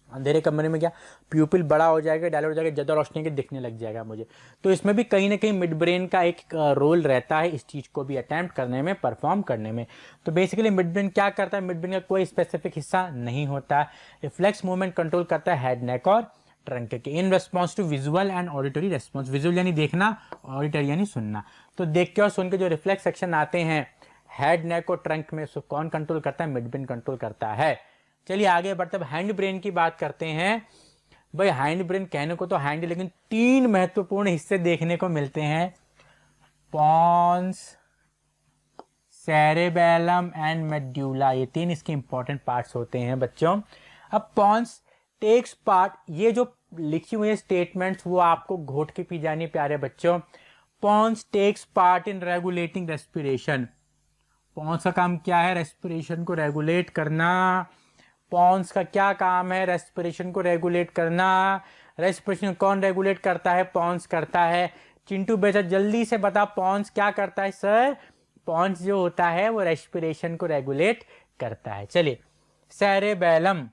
अंधेरे कमरे में क्या प्यूपिल बड़ा हो जाएगा, डायलेट हो जाएगा, ज्यादा रोशनी के दिखने लग जाएगा मुझे। तो इसमें भी कहीं ना कहीं मिड ब्रेन का एक रोल रहता है इस चीज को भी अटेम्प्ट करने में, परफॉर्म करने में। तो बेसिकली मिड ब्रेन क्या करता है, मिड ब्रेन का कोई स्पेसिफिक हिस्सा नहीं होता। रिफ्लेक्स मूवमेंट कंट्रोल करता है हेड, नेक और ट्रंक के, in response to visual and auditory response. Visual यानी देखना, ऑडिटरी यानी सुनना। तो देख के और सुन के जो रिफ्लेक्स सेक्शन आते हैं हेड, नेक और ट्रंक में, उसको कौन कंट्रोल करता है, मिड ब्रेन कंट्रोल करता है। चलिए आगे बढ़ते, हैंड ब्रेन की बात करते हैं। भाई हैंड ब्रेन कहने को तो हैंड, लेकिन तीन महत्वपूर्ण हिस्से देखने को मिलते हैं, पॉन्स, सेरेबेलम एंड मेड्यूला। ये तीन इसके इंपॉर्टेंट पार्ट्स होते हैं बच्चों। अब पॉन्स टेक्स पार्ट, ये जो लिखी हुई है स्टेटमेंट्स वो आपको घोट के पी जानी प्यारे बच्चों। Pons takes part in regulating respiration. Pons का काम क्या है, रेस्पिरेशन को रेगुलेट करना। पॉन्स का क्या काम है, रेस्पिरेशन को रेगुलेट करना। रेस्पिरेशन कौन रेगुलेट करता है, पॉन्स करता है। चिंटू बेटा जल्दी से बता पॉन्स क्या करता है। सर पॉन्स जो होता है वो रेस्पिरेशन को रेगुलेट करता है। चलिए cerebellum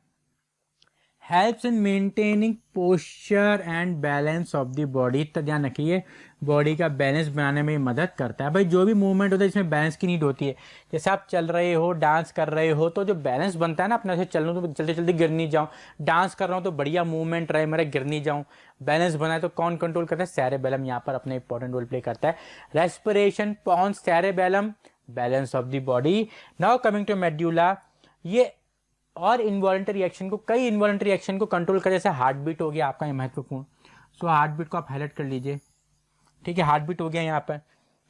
helps in maintaining posture and balance of the body. तो ध्यान रखिए बॉडी का बैलेंस बनाने में मदद करता है। भाई जो भी मूवमेंट होता है जिसमें बैलेंस की नीड होती है, जैसे आप चल रहे हो, डांस कर रहे हो, तो जो बैलेंस बनता है ना अपने से, चल रहा हूँ तो जल्दी जल्दी गिर नहीं जाऊँ, डांस कर रहा हूँ तो बढ़िया मूवमेंट रहे मेरा, गिर नहीं जाऊँ, बैलेंस बना है, तो कौन कंट्रोल करता है, सेरेबेलम यहाँ पर अपना इंपॉर्टेंट रोल प्ले करता है। Respiration, pons, cerebellum, balance of the body. Now coming to medulla, ये और इनवॉलंटरी एक्शन को, कई इनवॉलंटरी एक्शन को कंट्रोल करे, जैसे हार्ट बीट हो गया आपका, ये महत्वपूर्ण। सो हार्ट बीट को आप हाईलाइट कर लीजिए, ठीक है, हार्ट बीट हो गया यहाँ पर,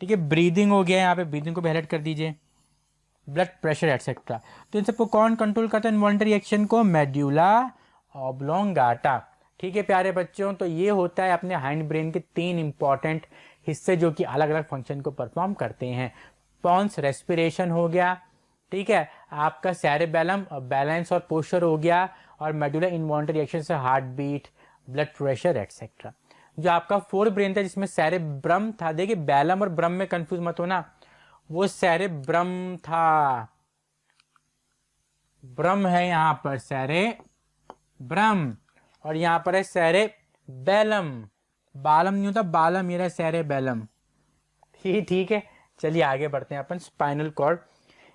ठीक है। ब्रीदिंग हो गया, यहाँ पे ब्रीदिंग को भी हाईलाइट कर दीजिए, ब्लड प्रेशर एटसेट्रा। तो इन सबको कौन कंट्रोल करता है इनवॉलंटरी एक्शन को? Medulla oblongata. ठीक है प्यारे बच्चों, तो ये होता है अपने हाइंड ब्रेन के 3 इंपॉर्टेंट हिस्से जो कि अलग अलग फंक्शन को परफॉर्म करते हैं। पॉन्स रेस्पिरेशन हो गया, ठीक है, आपका सेरेबेलम बैलेंस और पोस्चर हो गया, और मेडुला इनवॉलंटरी एक्शन से heart beat, blood pressure etcetera. जो आपका फोर ब्रेन था जिसमें सेरेब्रम था, देखिए बैलम और ब्रम में कंफ्यूज मत होना, वो सेरेब्रम था, ब्रम है यहाँ पर सेरेब्रम, और यहाँ पर है सेरेबेलम, बालम नहीं होता बालम, ये रहा सेरेबेलम। ठीक है, चलिए आगे बढ़ते हैं अपन। स्पाइनल कॉर्ड,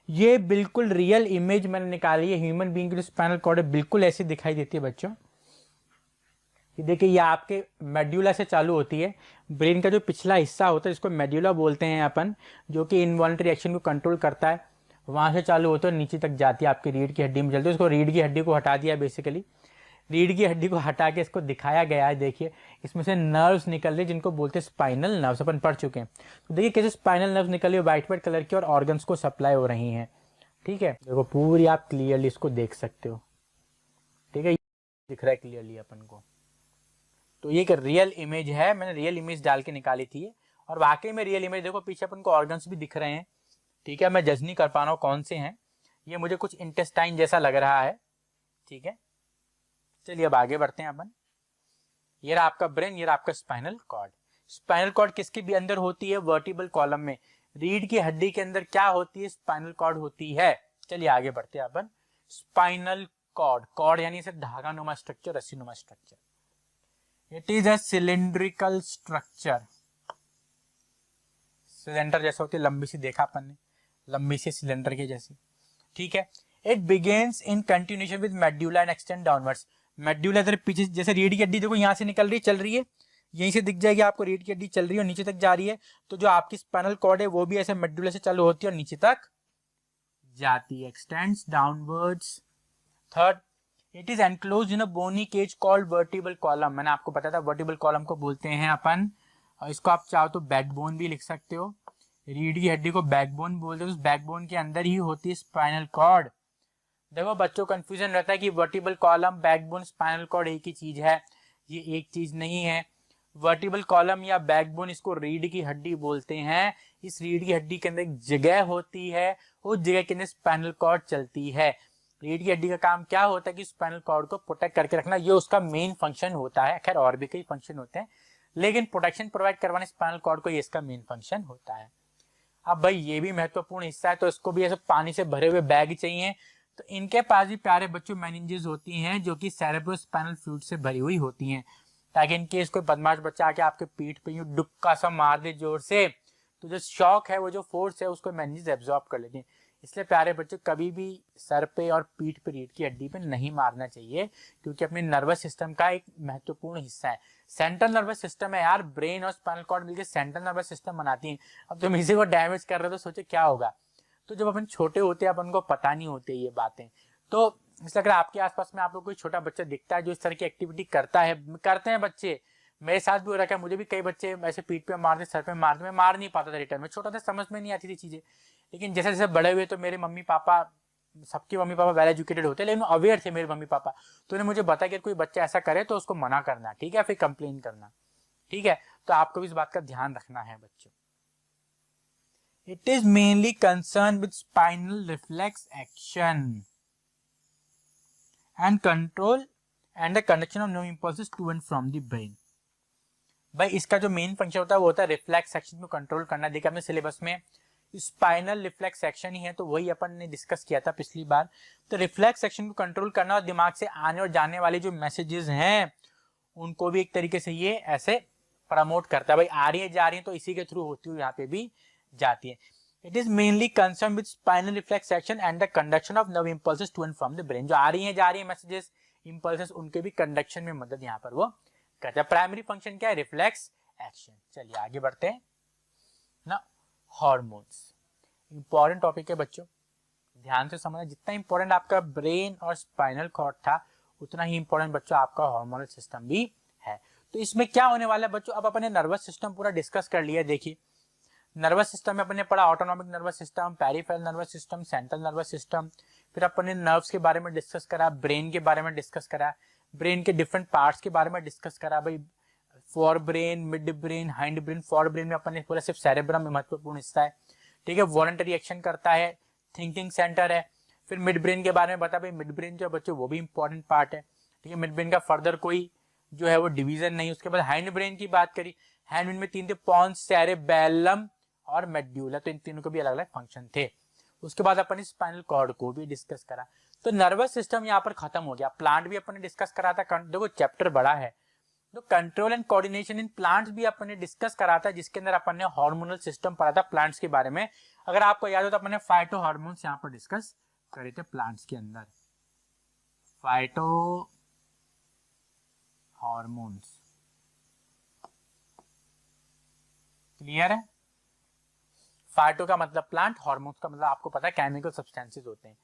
ये बिल्कुल रियल इमेज मैंने निकाली है, ह्यूमन बीइंग की जो स्पाइनल कॉर्ड है बिल्कुल ऐसी दिखाई देती है बच्चों। ये देखिए, ये आपके मेड्यूला से चालू होती है, ब्रेन का जो पिछला हिस्सा होता है जिसको मेड्यूला बोलते हैं अपन, जो कि इनवॉलंटरी एक्शन को कंट्रोल करता है, वहां से चालू होता है नीचे तक जाती है, आपकी रीढ़ की हड्डी में चलती है। उसको रीढ़ की हड्डी को हटा दिया बेसिकली, रीढ़ की हड्डी को हटा के इसको दिखाया गया है। देखिए इसमें से नर्व्स निकल रही जिनको बोलते हैं स्पाइनल नर्व्स, अपन पढ़ चुके हैं। तो देखिए कैसे स्पाइनल नर्व्स निकल रही है व्हाइट व्हाइट कलर की, और ऑर्गन्स को सप्लाई हो रही हैं। ठीक है, देखो पूरी आप क्लियरली इसको देख सकते हो। ठीक है, दिख रहा है क्लियरली अपन को। तो ये एक रियल इमेज है, मैंने रियल इमेज डाल के निकाली थी, और वाकई में रियल इमेज। देखो पीछे अपन को ऑर्गन्स भी दिख रहे हैं। ठीक है, मैं जज नहीं कर पा रहा हूँ कौन से हैं, ये मुझे कुछ इंटेस्टाइन जैसा लग रहा है। ठीक है, चलिए अब आगे बढ़ते हैं अपन। ये रहा आपका ब्रेन, ये रहा आपका स्पाइनल कॉर्ड। स्पाइनल कॉर्ड किसके भी अंदर होती है? वर्टिबल कॉलम में। रीढ़ की हड्डी के अंदर क्या होती है? स्पाइनल कॉर्ड होती है। चलिए आगे बढ़ते हैं अपन। स्पाइनल कॉर्ड, कॉर्ड यानी सिर्फ धागा नुमा स्ट्रक्चर, रस्सी नुमा structure. It is a cylindrical structure, cylinder जैसे होती है, लंबी सी देखा अपन ने, लंबी सी सिलेंडर के जैसी। ठीक है, it begins in continuation with medulla and extend downwards. Medulla इधर पीछे, जैसे रीढ़ की हड्डी देखो यहाँ से निकल रही चल रही है, यहीं से दिख जाएगी आपको रीढ़ की हड्डी चल रही है और नीचे तक जा रही है। तो जो आपकी स्पाइनल कॉर्ड है वो भी ऐसे मेड्यूला से चालू होती है और नीचे तक जाती है, extends downwards. Third, it is enclosed in a bony cage called vertebral column. मैंने आपको बताया था वर्टिबल कॉलम को बोलते हैं अपन, और इसको आप चाहो तो बैकबोन भी लिख सकते हो। रीढ़ की हड्डी को बैकबोन बोलते हैं, उस बैकबोन के अंदर ही होती है स्पाइनल कॉर्ड। देखो बच्चों कंफ्यूजन रहता है कि vertebral column, backbone, spinal cord एक ही चीज है, ये एक चीज नहीं है। वर्टिबल कॉलम या बैकबोन, इसको रीढ़ की हड्डी बोलते हैं। इस रीढ़ की हड्डी के अंदर एक जगह होती है, उस जगह के अंदर स्पाइनल कॉर्ड चलती है। रीढ़ की हड्डी का काम क्या होता है कि स्पाइनल कॉर्ड को प्रोटेक्ट करके रखना, ये उसका मेन फंक्शन होता है। खैर और भी कई फंक्शन होते हैं, लेकिन प्रोटेक्शन प्रोवाइड करवाने स्पाइनल कॉर्ड को ये इसका मेन फंक्शन होता है। अब भाई ये भी महत्वपूर्ण हिस्सा है, तो इसको भी ऐसे पानी से भरे हुए बैग चाहिए। तो इनके पास भी प्यारे बच्चों मेनिंजेस होती हैं जो कि सेरेब्रोस्पाइनल फ्लूइड से भरी हुई होती हैं, ताकि इनके कोई बदमाश बच्चा आके आपके पीठ पे यूं डुक्का सा मार दे जोर से, तो जो शॉक है, वो जो फोर्स है, उसको मेनिंजेस एब्जॉर्ब कर लेती हैं। इसलिए प्यारे बच्चों कभी भी सर पे और पीठ पे, रीढ़ की हड्डी पे नहीं मारना चाहिए, क्योंकि अपने नर्वस सिस्टम का एक महत्वपूर्ण हिस्सा है। सेंट्रल नर्वस सिस्टम है यार, ब्रेन और स्पाइनल कॉर्ड मिलकर सेंट्रल नर्वस सिस्टम बनाती है। अब तुम इसी को डैमेज कर रहे हो तो सोचो क्या होगा। तो जब अपन छोटे होते हैं अपन को पता नहीं होती ये बातें। तो इसलिए अगर आपके आसपास में आपको कोई छोटा बच्चा दिखता है जो इस तरह की एक्टिविटी करता है, करते हैं बच्चे, मेरे साथ भी हो रखा है, मुझे भी कई बच्चे ऐसे पीठ पे मारते, सर पे मारते, मैं मार नहीं पाता था रिटर्न में, छोटा था, समझ में नहीं आती थी चीजें। लेकिन जैसे जैसे बड़े हुए तो मेरे मम्मी पापा, सबके मम्मी पापा वेल एजुकेटेड होते हैं, लेकिन अवेयर थे मेरे मम्मी पापा, तो उन्हें मुझे बताया कि कोई बच्चा ऐसा करे तो उसको मना करना, ठीक है, फिर कंप्लेन करना। ठीक है, तो आपको भी इस बात का ध्यान रखना है बच्चों। It is mainly concerned with spinal reflex action and control and the conduction of nerve impulses to and from the brain। भाई इसका जो मेन फंक्शन होता है वो होता है रिफ्लेक्स एक्शन को कंट्रोल करना। देखिए अपने सिलेबस में स्पाइनल रिफ्लेक्स एक्शन ही है, तो वही अपन ने डिस्कस किया था पिछली बार। तो रिफ्लेक्स एक्शन को कंट्रोल करना और दिमाग से आने और जाने वाले जो मैसेजेस हैं उनको भी एक तरीके से ये ऐसे प्रमोट करता है। भाई आ रही है जा रही है तो इसी के थ्रू होती हुई यहाँ पे भी जाती है। It is mainly concern with spinal reflex action and the conduction of nerve impulses to and from the brain. जो आ रही है जा रही है मैसेजेस, इंपल्सेस, उनके भी कंडक्शन में मदद यहाँ पर वो करता है। प्राइमरी फंक्शन क्या है? Reflex action. चलिए आगे बढ़ते हैं ना। हॉर्मोन्स इंपॉर्टेंट टॉपिक है बच्चों, ध्यान से समझना। जितना इंपॉर्टेंट आपका ब्रेन और स्पाइनल कॉर्ड था, उतना ही इंपॉर्टेंट बच्चों आपका हार्मोनल सिस्टम भी है। तो इसमें क्या होने वाला है बच्चों, अब अपने नर्वस सिस्टम पूरा डिस्कस कर लिया। देखिए नर्वस सिस्टम में अपने पढ़ा autonomic nervous system, peripheral nervous system, central nervous system. फिर अपने नर्व्स के बारे में डिस्कस करा, ब्रेन के बारे में डिस्कस करा, ब्रेन के डिफरेंट पार्ट्स के बारे में डिस्कस करा भाई, for brain, mid brain, hind brain. For brain में अपने पूरा सिर्फ सेरेब्रम में महत्वपूर्ण हिस्सा है, ठीक है, वॉलंटरी एक्शन करता है, थिंकिंग सेंटर है। फिर मिड ब्रेन के बारे में बता भाई, मिड ब्रेन जो बच्चों वो भी इंपॉर्टेंट पार्ट है, ठीक है, मिड ब्रेन का फर्दर कोई जो है वो डिवीजन नहीं। उसके बाद हाइंड ब्रेन की बात करी, हाइंड ब्रेन में 3 थे, पॉन्स, सेरेबेलम और मेड्यूला, तो इन तीनों के भी अलग अलग फंक्शन थे। उसके बाद अपन स्पाइनल कॉर्ड को भी डिस्कस करा। तो नर्वस सिस्टम यहाँ पर खत्म हो गया। प्लांट भी अपन ने डिस्कस करा था, देखो चैप्टर बड़ा है, तो control and coordination in plants भी अपन ने डिस्कस करा था, जिसके अंदर अपन ने हार्मोनल सिस्टम पढ़ा था प्लांट्स के बारे में। अगर आपको याद हो तो अपन ने फाइटो हार्मोन्स यहाँ पर डिस्कस करे थे प्लांट्स के अंदर, फाइटो हार्मोन्स। क्लियर है? फाइटो का मतलब प्लांट, हार्मोन्स का मतलब आपको पता है केमिकल सब्सटेंसेस होते हैं।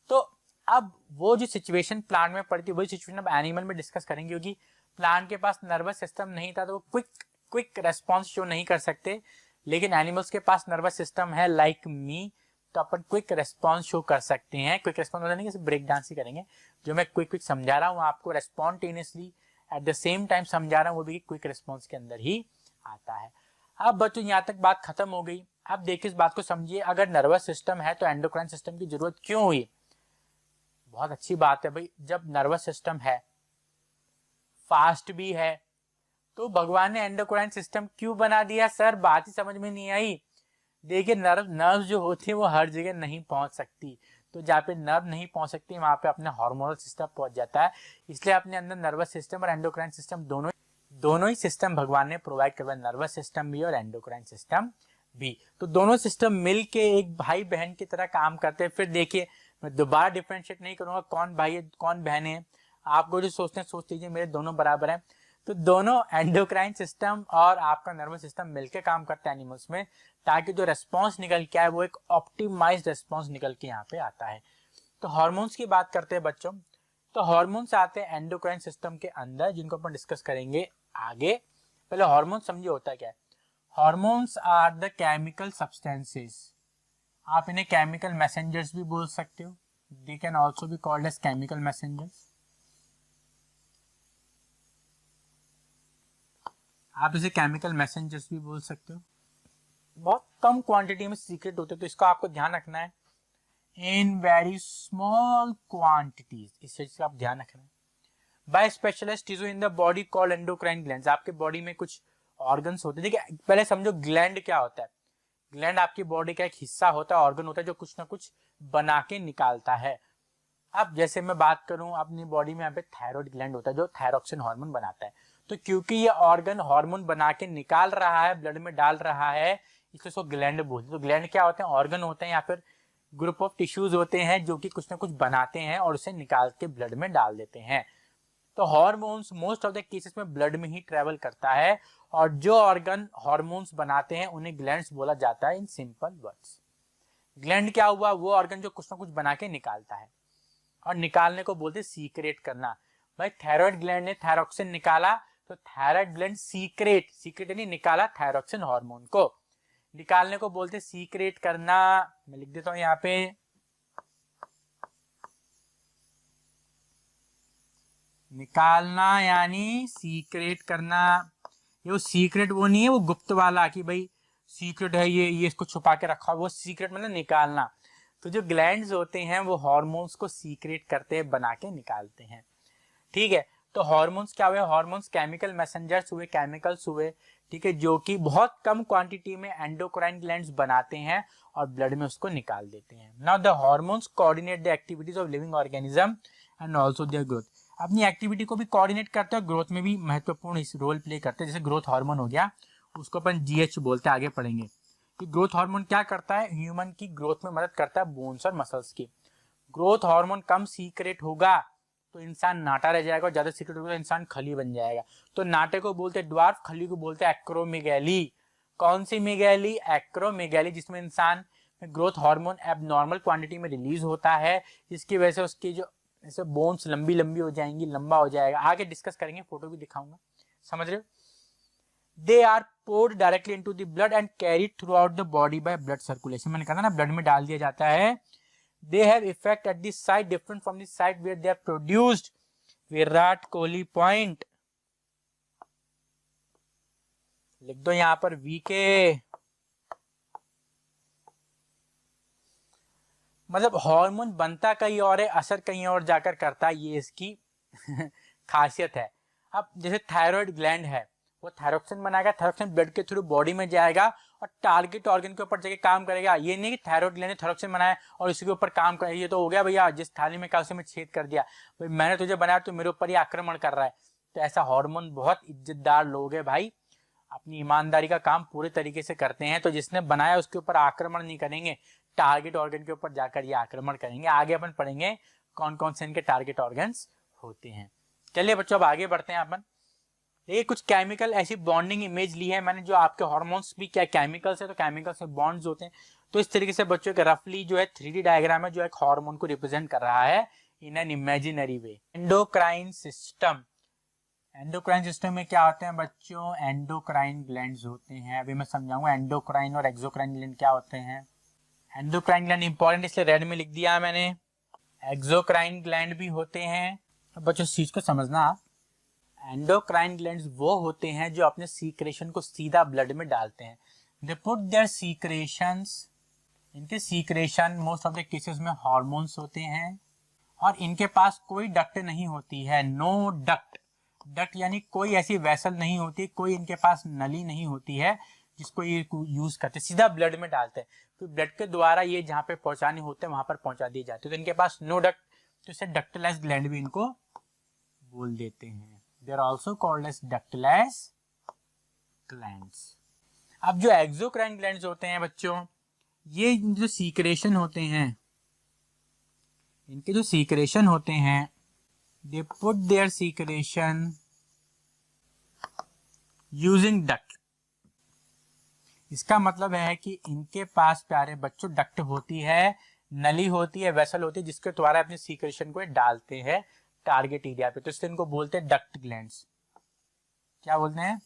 तो अब वो जो सिचुएशन प्लांट में पड़ती है वही सिचुएशन अब एनिमल में डिस्कस करेंगे, क्योंकि प्लांट के पास नर्वस सिस्टम नहीं था तो वो क्विक रेस्पॉन्स शो नहीं कर सकते, लेकिन एनिमल्स के पास नर्वस सिस्टम है लाइक मी, तो अपन क्विक रेस्पॉन्स शो कर सकते हैं। क्विक रेस्पॉन्स होता नहीं कि ब्रेक डांस ही करेंगे, जो मैं क्विक समझा रहा हूँ आपको रेस्पॉन्टेनियसली एट द सेम टाइम समझा रहा हूँ, वो भी क्विक रेस्पॉन्स के अंदर ही आता है। अब बच्चों यहाँ तक बात खत्म हो गई। अब देखिए इस बात को समझिए, अगर नर्वस सिस्टम है तो एंडोक्राइन सिस्टम की जरूरत क्यों हुई? बहुत अच्छी बात है भाई, जब नर्वस सिस्टम है, फास्ट भी है, तो भगवान ने एंडोक्राइन सिस्टम क्यों बना दिया? सर बात ही समझ में नहीं आई। देखिए नर्व जो होती है वो हर जगह नहीं पहुंच सकती, तो जहाँ पे नर्व नहीं पहुंच सकती वहां पे अपने हार्मोनल सिस्टम पहुंच जाता है। इसलिए अपने अंदर नर्वस सिस्टम और एंडोक्राइन सिस्टम दोनों ही सिस्टम भगवान ने प्रोवाइड करवाया, नर्वस सिस्टम भी और एंडोक्राइन सिस्टम भी। तो दोनों सिस्टम मिलके एक भाई बहन की तरह काम करते हैं। फिर देखिए मैं दोबारा डिफरेंशिएट नहीं करूंगा कौन भाई है कौन बहन है, आपको जो सोचते हैं सोच लीजिए, मेरे दोनों बराबर हैं। तो दोनों एंडोक्राइन सिस्टम और आपका नर्वस सिस्टम मिलकर काम करते हैं एनिमल्स में, ताकि जो रेस्पॉन्स निकल के आए वो एक ऑप्टिमाइज्ड रेस्पॉन्स निकल के यहाँ पे आता है। तो हार्मोन्स की बात करते हैं बच्चों, तो हार्मोन्स आते हैं एंडोक्राइन सिस्टम के अंदर, जिनको अपन डिस्कस करेंगे आगे। पहले हार्मोन समझिए होता क्या है। Hormones are the chemical substances, आप इन्हें केमिकल मैसेंजर्स भी बोल सकते हो, they can also be called as chemical messengers. आप इसे केमिकल मैसेंजर्स भी बोल सकते हो। बहुत कम क्वांटिटी में सीक्रेट होते हैं, तो इसको आपको ध्यान रखना है, इन वेरी स्मॉल क्वांटिटीज, इस चीज का आप ध्यान रखना है। By specialised tissue in the body called endocrine glands, आपके बॉडी में कुछ ऑर्गन्स होते हैं। देखिए पहले समझो ग्लैंड क्या होता है। ग्लैंड आपकी बॉडी का एक हिस्सा होता है, ऑर्गन होता है, जो कुछ ना कुछ बना के निकालता है। अब जैसे मैं बात करूं अपनी बॉडी में, यहाँ पे थायराइड ग्लैंड होता है जो थायरोक्सिन हार्मोन बनाता है। तो क्योंकि ये ऑर्गन हार्मोन बना के निकाल रहा है, ब्लड में डाल रहा है, इसलिए उसको ग्लैंड बोलते हैं। तो ग्लैंड क्या होते हैं? ऑर्गन होते हैं या फिर ग्रुप ऑफ टिश्यूज होते हैं जो कि कुछ ना कुछ बनाते हैं और उसे निकाल के ब्लड में डाल देते हैं। तो hormones most of the cases में ब्लड में ही ट्रेवल करता है, और जो ऑर्गन हार्मोन्स बनाते हैं उन्हें ग्लैंड्स बोला जाता है इन सिंपल वर्ड्स। ग्लैंड क्या हुआ? वो ऑर्गन जो कुछ ना कुछ बना के निकालता है, और निकालने को बोलते सीक्रेट करना। भाई थायराइड ग्लैंड ने थायरोक्सिन निकाला, तो थायराइड ग्लैंड सीक्रेट यानी निकाला थायरोक्सिन हार्मोन को, निकालने को बोलते सीक्रेट करना। मैं लिख देता हूं यहाँ पे, निकालना यानी सीक्रेट करना। ये वो सीक्रेट वो नहीं है वो गुप्त वाला कि भाई सीक्रेट है ये इसको छुपा के रखा, वो सीक्रेट मतलब निकालना। तो जो ग्लैंड्स होते हैं वो हार्मोन्स को सीक्रेट करते हैं, बना के निकालते हैं, ठीक है। तो हार्मोन्स क्या हुए? हार्मोन्स केमिकल मैसेंजर्स हुए, केमिकल्स हुए, ठीक है, जो कि बहुत कम क्वांटिटी में एंडोक्राइन ग्लैंड्स बनाते हैं और ब्लड में उसको निकाल देते हैं। Now the hormones coordinate the activities of living organism and also their growth, अपनी एक्टिविटी को भी कोऑर्डिनेट करते हैं, ग्रोथ में भी महत्वपूर्ण रोल प्ले करते हैं। जैसे ग्रोथ हार्मोन हो गया, उसको अपन जीएच बोलते हैं, आगे पढ़ेंगे कि ग्रोथ हार्मोन क्या करता है, ह्यूमन की ग्रोथ में मदद करता है, बोन्स और मसल्स की। ग्रोथ हार्मोन कम सीक्रेट होगा तो इंसान नाटा रह जाएगा, और ज्यादा सीक्रेट होगा तो इंसान खली बन जाएगा। तो नाटे को बोलते हैं ड्वार्फ, खली को बोलते हैं एक्रोमेगैली। कौन सी मेगैली? एक्रोमेगैली, जिसमें इंसान में ग्रोथ हार्मोन एबनॉर्मल क्वांटिटी में रिलीज होता है, जिसकी वजह से उसकी जो ऐसे बोन्स लंबी लंबी हो जाएंगी, लंबा हो जाएगा। आगे डिस्कस करेंगे, फोटो भी दिखाऊंगा, समझ रहे हो। They are poured directly into the blood and carried throughout the body by blood circulation. मैंने कहा था ना ब्लड में डाल दिया जाता है. They have effect at the site different from the site where they are produced. Virat Kohli point लिख दो यहां पर वीके. मतलब हार्मोन बनता कहीं और है, असर कहीं और जाकर करता है, ये इसकी खासियत है. अब जैसे थायराइड ग्लैंड है, वो थायरोक्सिन बनाएगा, थायरोक्सिन ब्लड के थ्रू बॉडी में जाएगा और टारगेट ऑर्गन के ऊपर जाके काम करेगा. ये नहीं कि थायराइड ग्लैंड ने थायरोक्सिन बनाया और उसी के ऊपर काम करेगा. ये तो हो गया भैया, जिस थाली में का उसे में छेद कर दिया, भाई मैंने तुझे बनाया तो मेरे ऊपर ही आक्रमण कर रहा है. तो ऐसा हार्मोन बहुत इज्जतदार लोग है भाई, अपनी ईमानदारी का काम पूरे तरीके से करते हैं. तो जिसने बनाया उसके ऊपर आक्रमण नहीं करेंगे, टारगेट ऑर्गन के ऊपर जाकर ये आक्रमण करेंगे. आगे अपन पढ़ेंगे कौन कौन से इनके टारगेट ऑर्गन्स होते हैं. चलिए बच्चों अब आगे बढ़ते हैं अपन. ये कुछ केमिकल ऐसी बॉन्डिंग इमेज ली है मैंने, जो आपके हार्मोन्स भी क्या केमिकल्स है, तो केमिकल से बॉन्ड्स होते हैं. तो इस तरीके से बच्चों के रफली जो है 3D डायग्राम है, जो एक हार्मोन को रिप्रेजेंट कर रहा है in an imaginary way. Endocrine system. Endocrine system में क्या होते हैं बच्चों? एंडोक्राइन ग्लैंड्स होते हैं. अभी मैं समझाऊंगा एंडोक्राइन और एक्सोक्राइन ग्लैंड क्या होते हैं. एंडोक्राइन ग्लैंड इंपॉर्टेंट इसलिए रेड में लिख दिया मैंने. एक्सोक्राइन ग्लैंड भी होते हैं. अब बच्चों इस चीज को समझना, एंडोक्राइन ग्लैंड्स वो होते हैं जो अपने सीक्रेशन को सीधा ब्लड में डालते हैं. दे पुट देयर सीक्रेशंस, इनके secretion most of the cases में हार्मोन्स होते हैं और इनके पास कोई डक्ट नहीं होती है. No duct. डक्ट यानी कोई ऐसी वेसल नहीं होती, कोई इनके पास नली नहीं होती है जिसको ये यूज करते, सीधा ब्लड में डालते हैं. तो ब्लड के द्वारा ये जहाँ पे पहुंचाने होते हैं वहां पर पहुंचा दिए जाते हैं. तो इनके पास नो डक्ट, तो इसे डक्टलेस ग्लैंड भी इनको बोल देते हैं. They are also called as ductless glands. अब जो एक्सोक्राइन ग्लैंड्स होते हैं बच्चों, ये जो सीक्रेशन होते हैं, इनके जो सीक्रेशन होते हैं, they put their secretion using duct. इसका मतलब है कि इनके पास प्यारे बच्चों डक्ट होती है, नली होती है, वेसल होती है, जिसके द्वारा अपने सीक्रेशन को डालते हैं टारगेट एरिया पे. तो इसलिए इनको बोलते हैं डक्ट ग्लैंड्स. क्या बोलते हैं?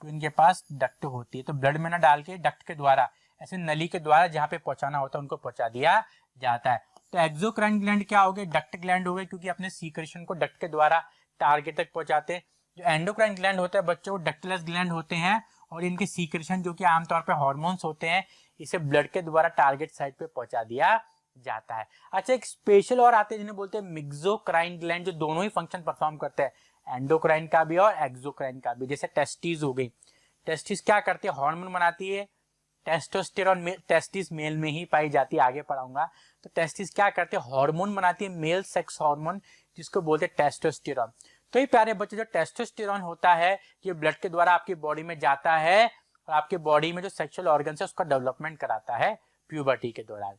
तो इनके पास डक्ट होती है, तो ब्लड में ना डाल के डक्ट के द्वारा, ऐसे नली के द्वारा जहां पे पहुंचाना होता है उनको पहुंचा दिया जाता है. तो एक्सोक्राइन ग्लैंड क्या हो गए? डक्ट ग्लैंड हो गए, क्योंकि अपने सीक्रेशन को डक्ट के द्वारा टारगेट तक पहुंचाते हैं. जो एंडोक्राइन ग्लैंड होते हैं बच्चों, डक्टलेस ग्लैंड होते हैं और इनके सीक्रेशन जो कि आमतौर पे हार्मोन्स होते हैं, इसे ब्लड के द्वारा टारगेट साइट पे पहुंचा दिया जाता है. अच्छा, एक स्पेशल और आते हैं जिन्हें बोलते हैं मिक्सोक्राइन ग्लैंड, जो दोनों ही फंक्शन परफॉर्म करते हैं, एंडोक्राइन का भी और एक्सोक्राइन का भी. जैसे टेस्टिस हो गई. टेस्टिस क्या करती है? हार्मोन बनाती है. टेस्टोस्टेरोन टेस्टिस मेल में ही पाई जाती है, आगे पढ़ाऊंगा. तो टेस्टिस क्या करते हैं? हार्मोन बनाती है, मेल सेक्स हार्मोन, जिसको बोलते हैं टेस्टोस्टेरोन. तो ये प्यारे बच्चों, जो टेस्टोस्टेरोन होता है ये ब्लड के द्वारा आपकी बॉडी में जाता है और आपके बॉडी में जो सेक्सुअल ऑर्गन है उसका डेवलपमेंट कराता है प्यूबर्टी के दौरान.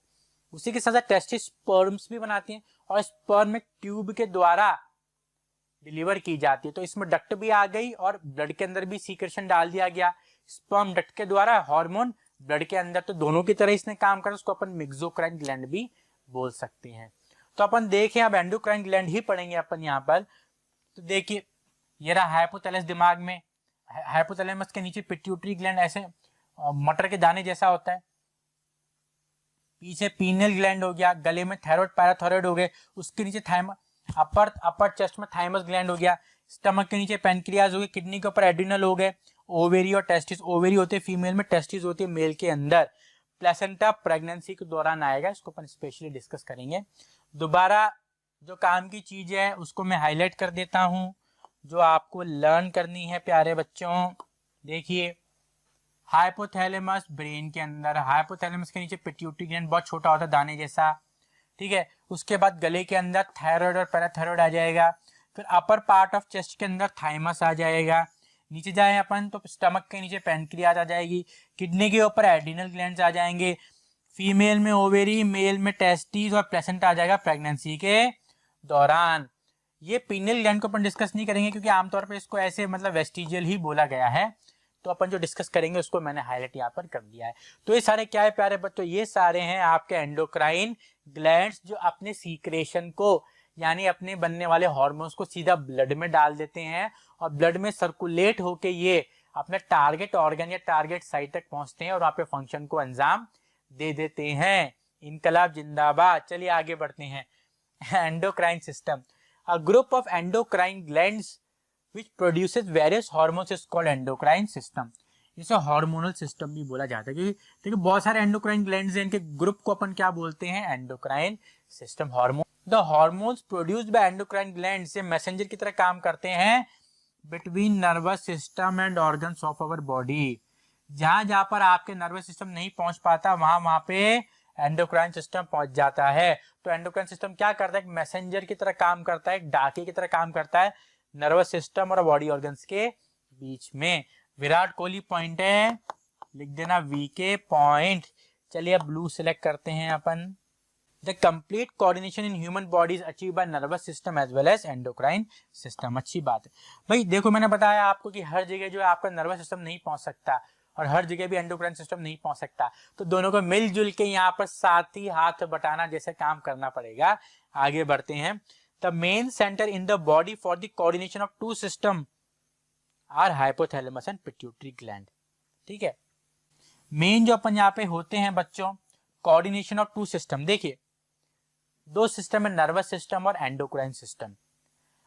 उसी के साथ साथ टेस्टिस स्पर्म्स भी बनाती हैं और स्पर्म एक ट्यूब के द्वारा डिलीवर की जाती है. तो इसमें डक्ट भी आ गई और ब्लड के अंदर भी सीक्रेशन डाल दिया गया. स्पर्म डक्ट के द्वारा, हार्मोन ब्लड के अंदर, तो दोनों की तरह इसने काम करा. उसको अपन मिक्सोक्राइन ग्लैंड भी बोल सकते हैं. तो अपन देखें, अब एंडोक्राइन ग्लैंड ही पढ़ेंगे अपन यहाँ पर. तो देखिए, ये रहा हाइपोथैलेमस दिमाग में. हाइपोथैलेमस के नीचे पिट्यूटरी ग्लैंड ऐसे मटर के दाने जैसा होता है. पीछे पीनियल ग्लैंड हो गया, गले में थायराइड पैराथायराइड हो गए, उसके नीचे अपर चेस्ट में थाइमस ग्लैंड हो गया, स्टमक के नीचे पेनक्रियाज हो गए, किडनी के ऊपर एड्रिनल हो गए, ओवेरी और टेस्टिस. ओवेरी होते हैं फीमेल में, टेस्टिस होती है मेल के अंदर. प्लेसेंटा प्रेगनेंसी के दौरान आएगा, इसको अपन स्पेशली डिस्कस करेंगे. दोबारा जो काम की चीज है उसको मैं हाईलाइट कर देता हूं, जो आपको लर्न करनी है प्यारे बच्चों. देखिए, हाइपोथैलेमस ब्रेन के अंदर, हाइपोथैलेमस के नीचे पिट्यूटरी ग्लैंड बहुत छोटा होता है दाने जैसा, ठीक है. उसके बाद गले के अंदर थायराइड और पैराथायराइड आ जाएगा. फिर अपर पार्ट ऑफ चेस्ट के अंदर थाइमस आ जाएगा. नीचे जाए अपन तो स्टमक के नीचे पेनक्रियाज आ जाएगी. किडनी के ऊपर एड्रिनल ग्लैंड्स आ जाएंगे. फीमेल में ओवेरी, मेल में टेस्टिस और प्लेसेंटा आ जाएगा प्रेगनेंसी के दौरान. ये पीनियल ग्लैंड को अपन डिस्कस नहीं करेंगे क्योंकि आमतौर पर इसको ऐसे मतलब वेस्टिजियल ही बोला गया है. तो अपन जो डिस्कस करेंगे उसको मैंने हाईलाइट यहाँ पर कर दिया है. तो ये सारे क्या है प्यारे बच्चों? ये सारे हैं आपके एंडोक्राइन ग्लैंड्स जो अपने सीक्रेशन को यानी अपने बनने वाले हार्मोन्स को सीधा ब्लड में डाल देते हैं और ब्लड में सर्कुलेट होके ये अपने टारगेट ऑर्गन या टारगेट साइट तक पहुंचते हैं और वहां पे फंक्शन को अंजाम दे देते हैं। इनकलाब जिंदाबाद। चलिए आगे बढ़ते हैं। Endocrine system, a group of endocrine glands which produces various hormones is called endocrine system। इसे हार्मोनल सिस्टम भी बोला जाता है क्योंकि देखिए बहुत सारे एंडोक्राइन ग्लैंड्स हैं, इनके ग्रुप को अपन क्या बोलते हैं, endocrine system. Hormone, the hormones produced by endocrine glands ये मैसेंजर की तरह काम करते हैं between nervous system and organs of our body. जहां जहां पर आपके नर्वस सिस्टम नहीं पहुंच पाता वहां पे एंडोक्राइन सिस्टम पहुंच जाता है। तो एंडोक्राइन सिस्टम क्या करता है, एक मैसेंजर की तरह काम करता है, एक डाके की तरह काम करता है नर्वस सिस्टम और बॉडी ऑर्गन्स के बीच में। विराट कोहली पॉइंट है, लिख देना वीके पॉइंट। चलिए अब ब्लू सिलेक्ट करते हैं अपन। The complete coordination in human body is achieve by nervous system as well as endocrine system. अच्छी बात है भाई। देखो मैंने बताया आपको कि हर जगह जो है आपका नर्वस सिस्टम नहीं पहुंच सकता और हर जगह भी एंडोक्राइन सिस्टम नहीं पहुंच सकता, तो दोनों को मिलजुल के यहाँ पर साथ ही हाथ बटाना जैसे काम करना पड़ेगा। आगे बढ़ते हैं। The main center in the body for the coordination of two system are hypothalamus and pituitary gland। ठीक है, मेन जो अपन यहाँ पे होते हैं बच्चों, कोऑर्डिनेशन ऑफ टू सिस्टम। देखिए दो सिस्टम है, नर्वस सिस्टम और एंडोक्राइन सिस्टम।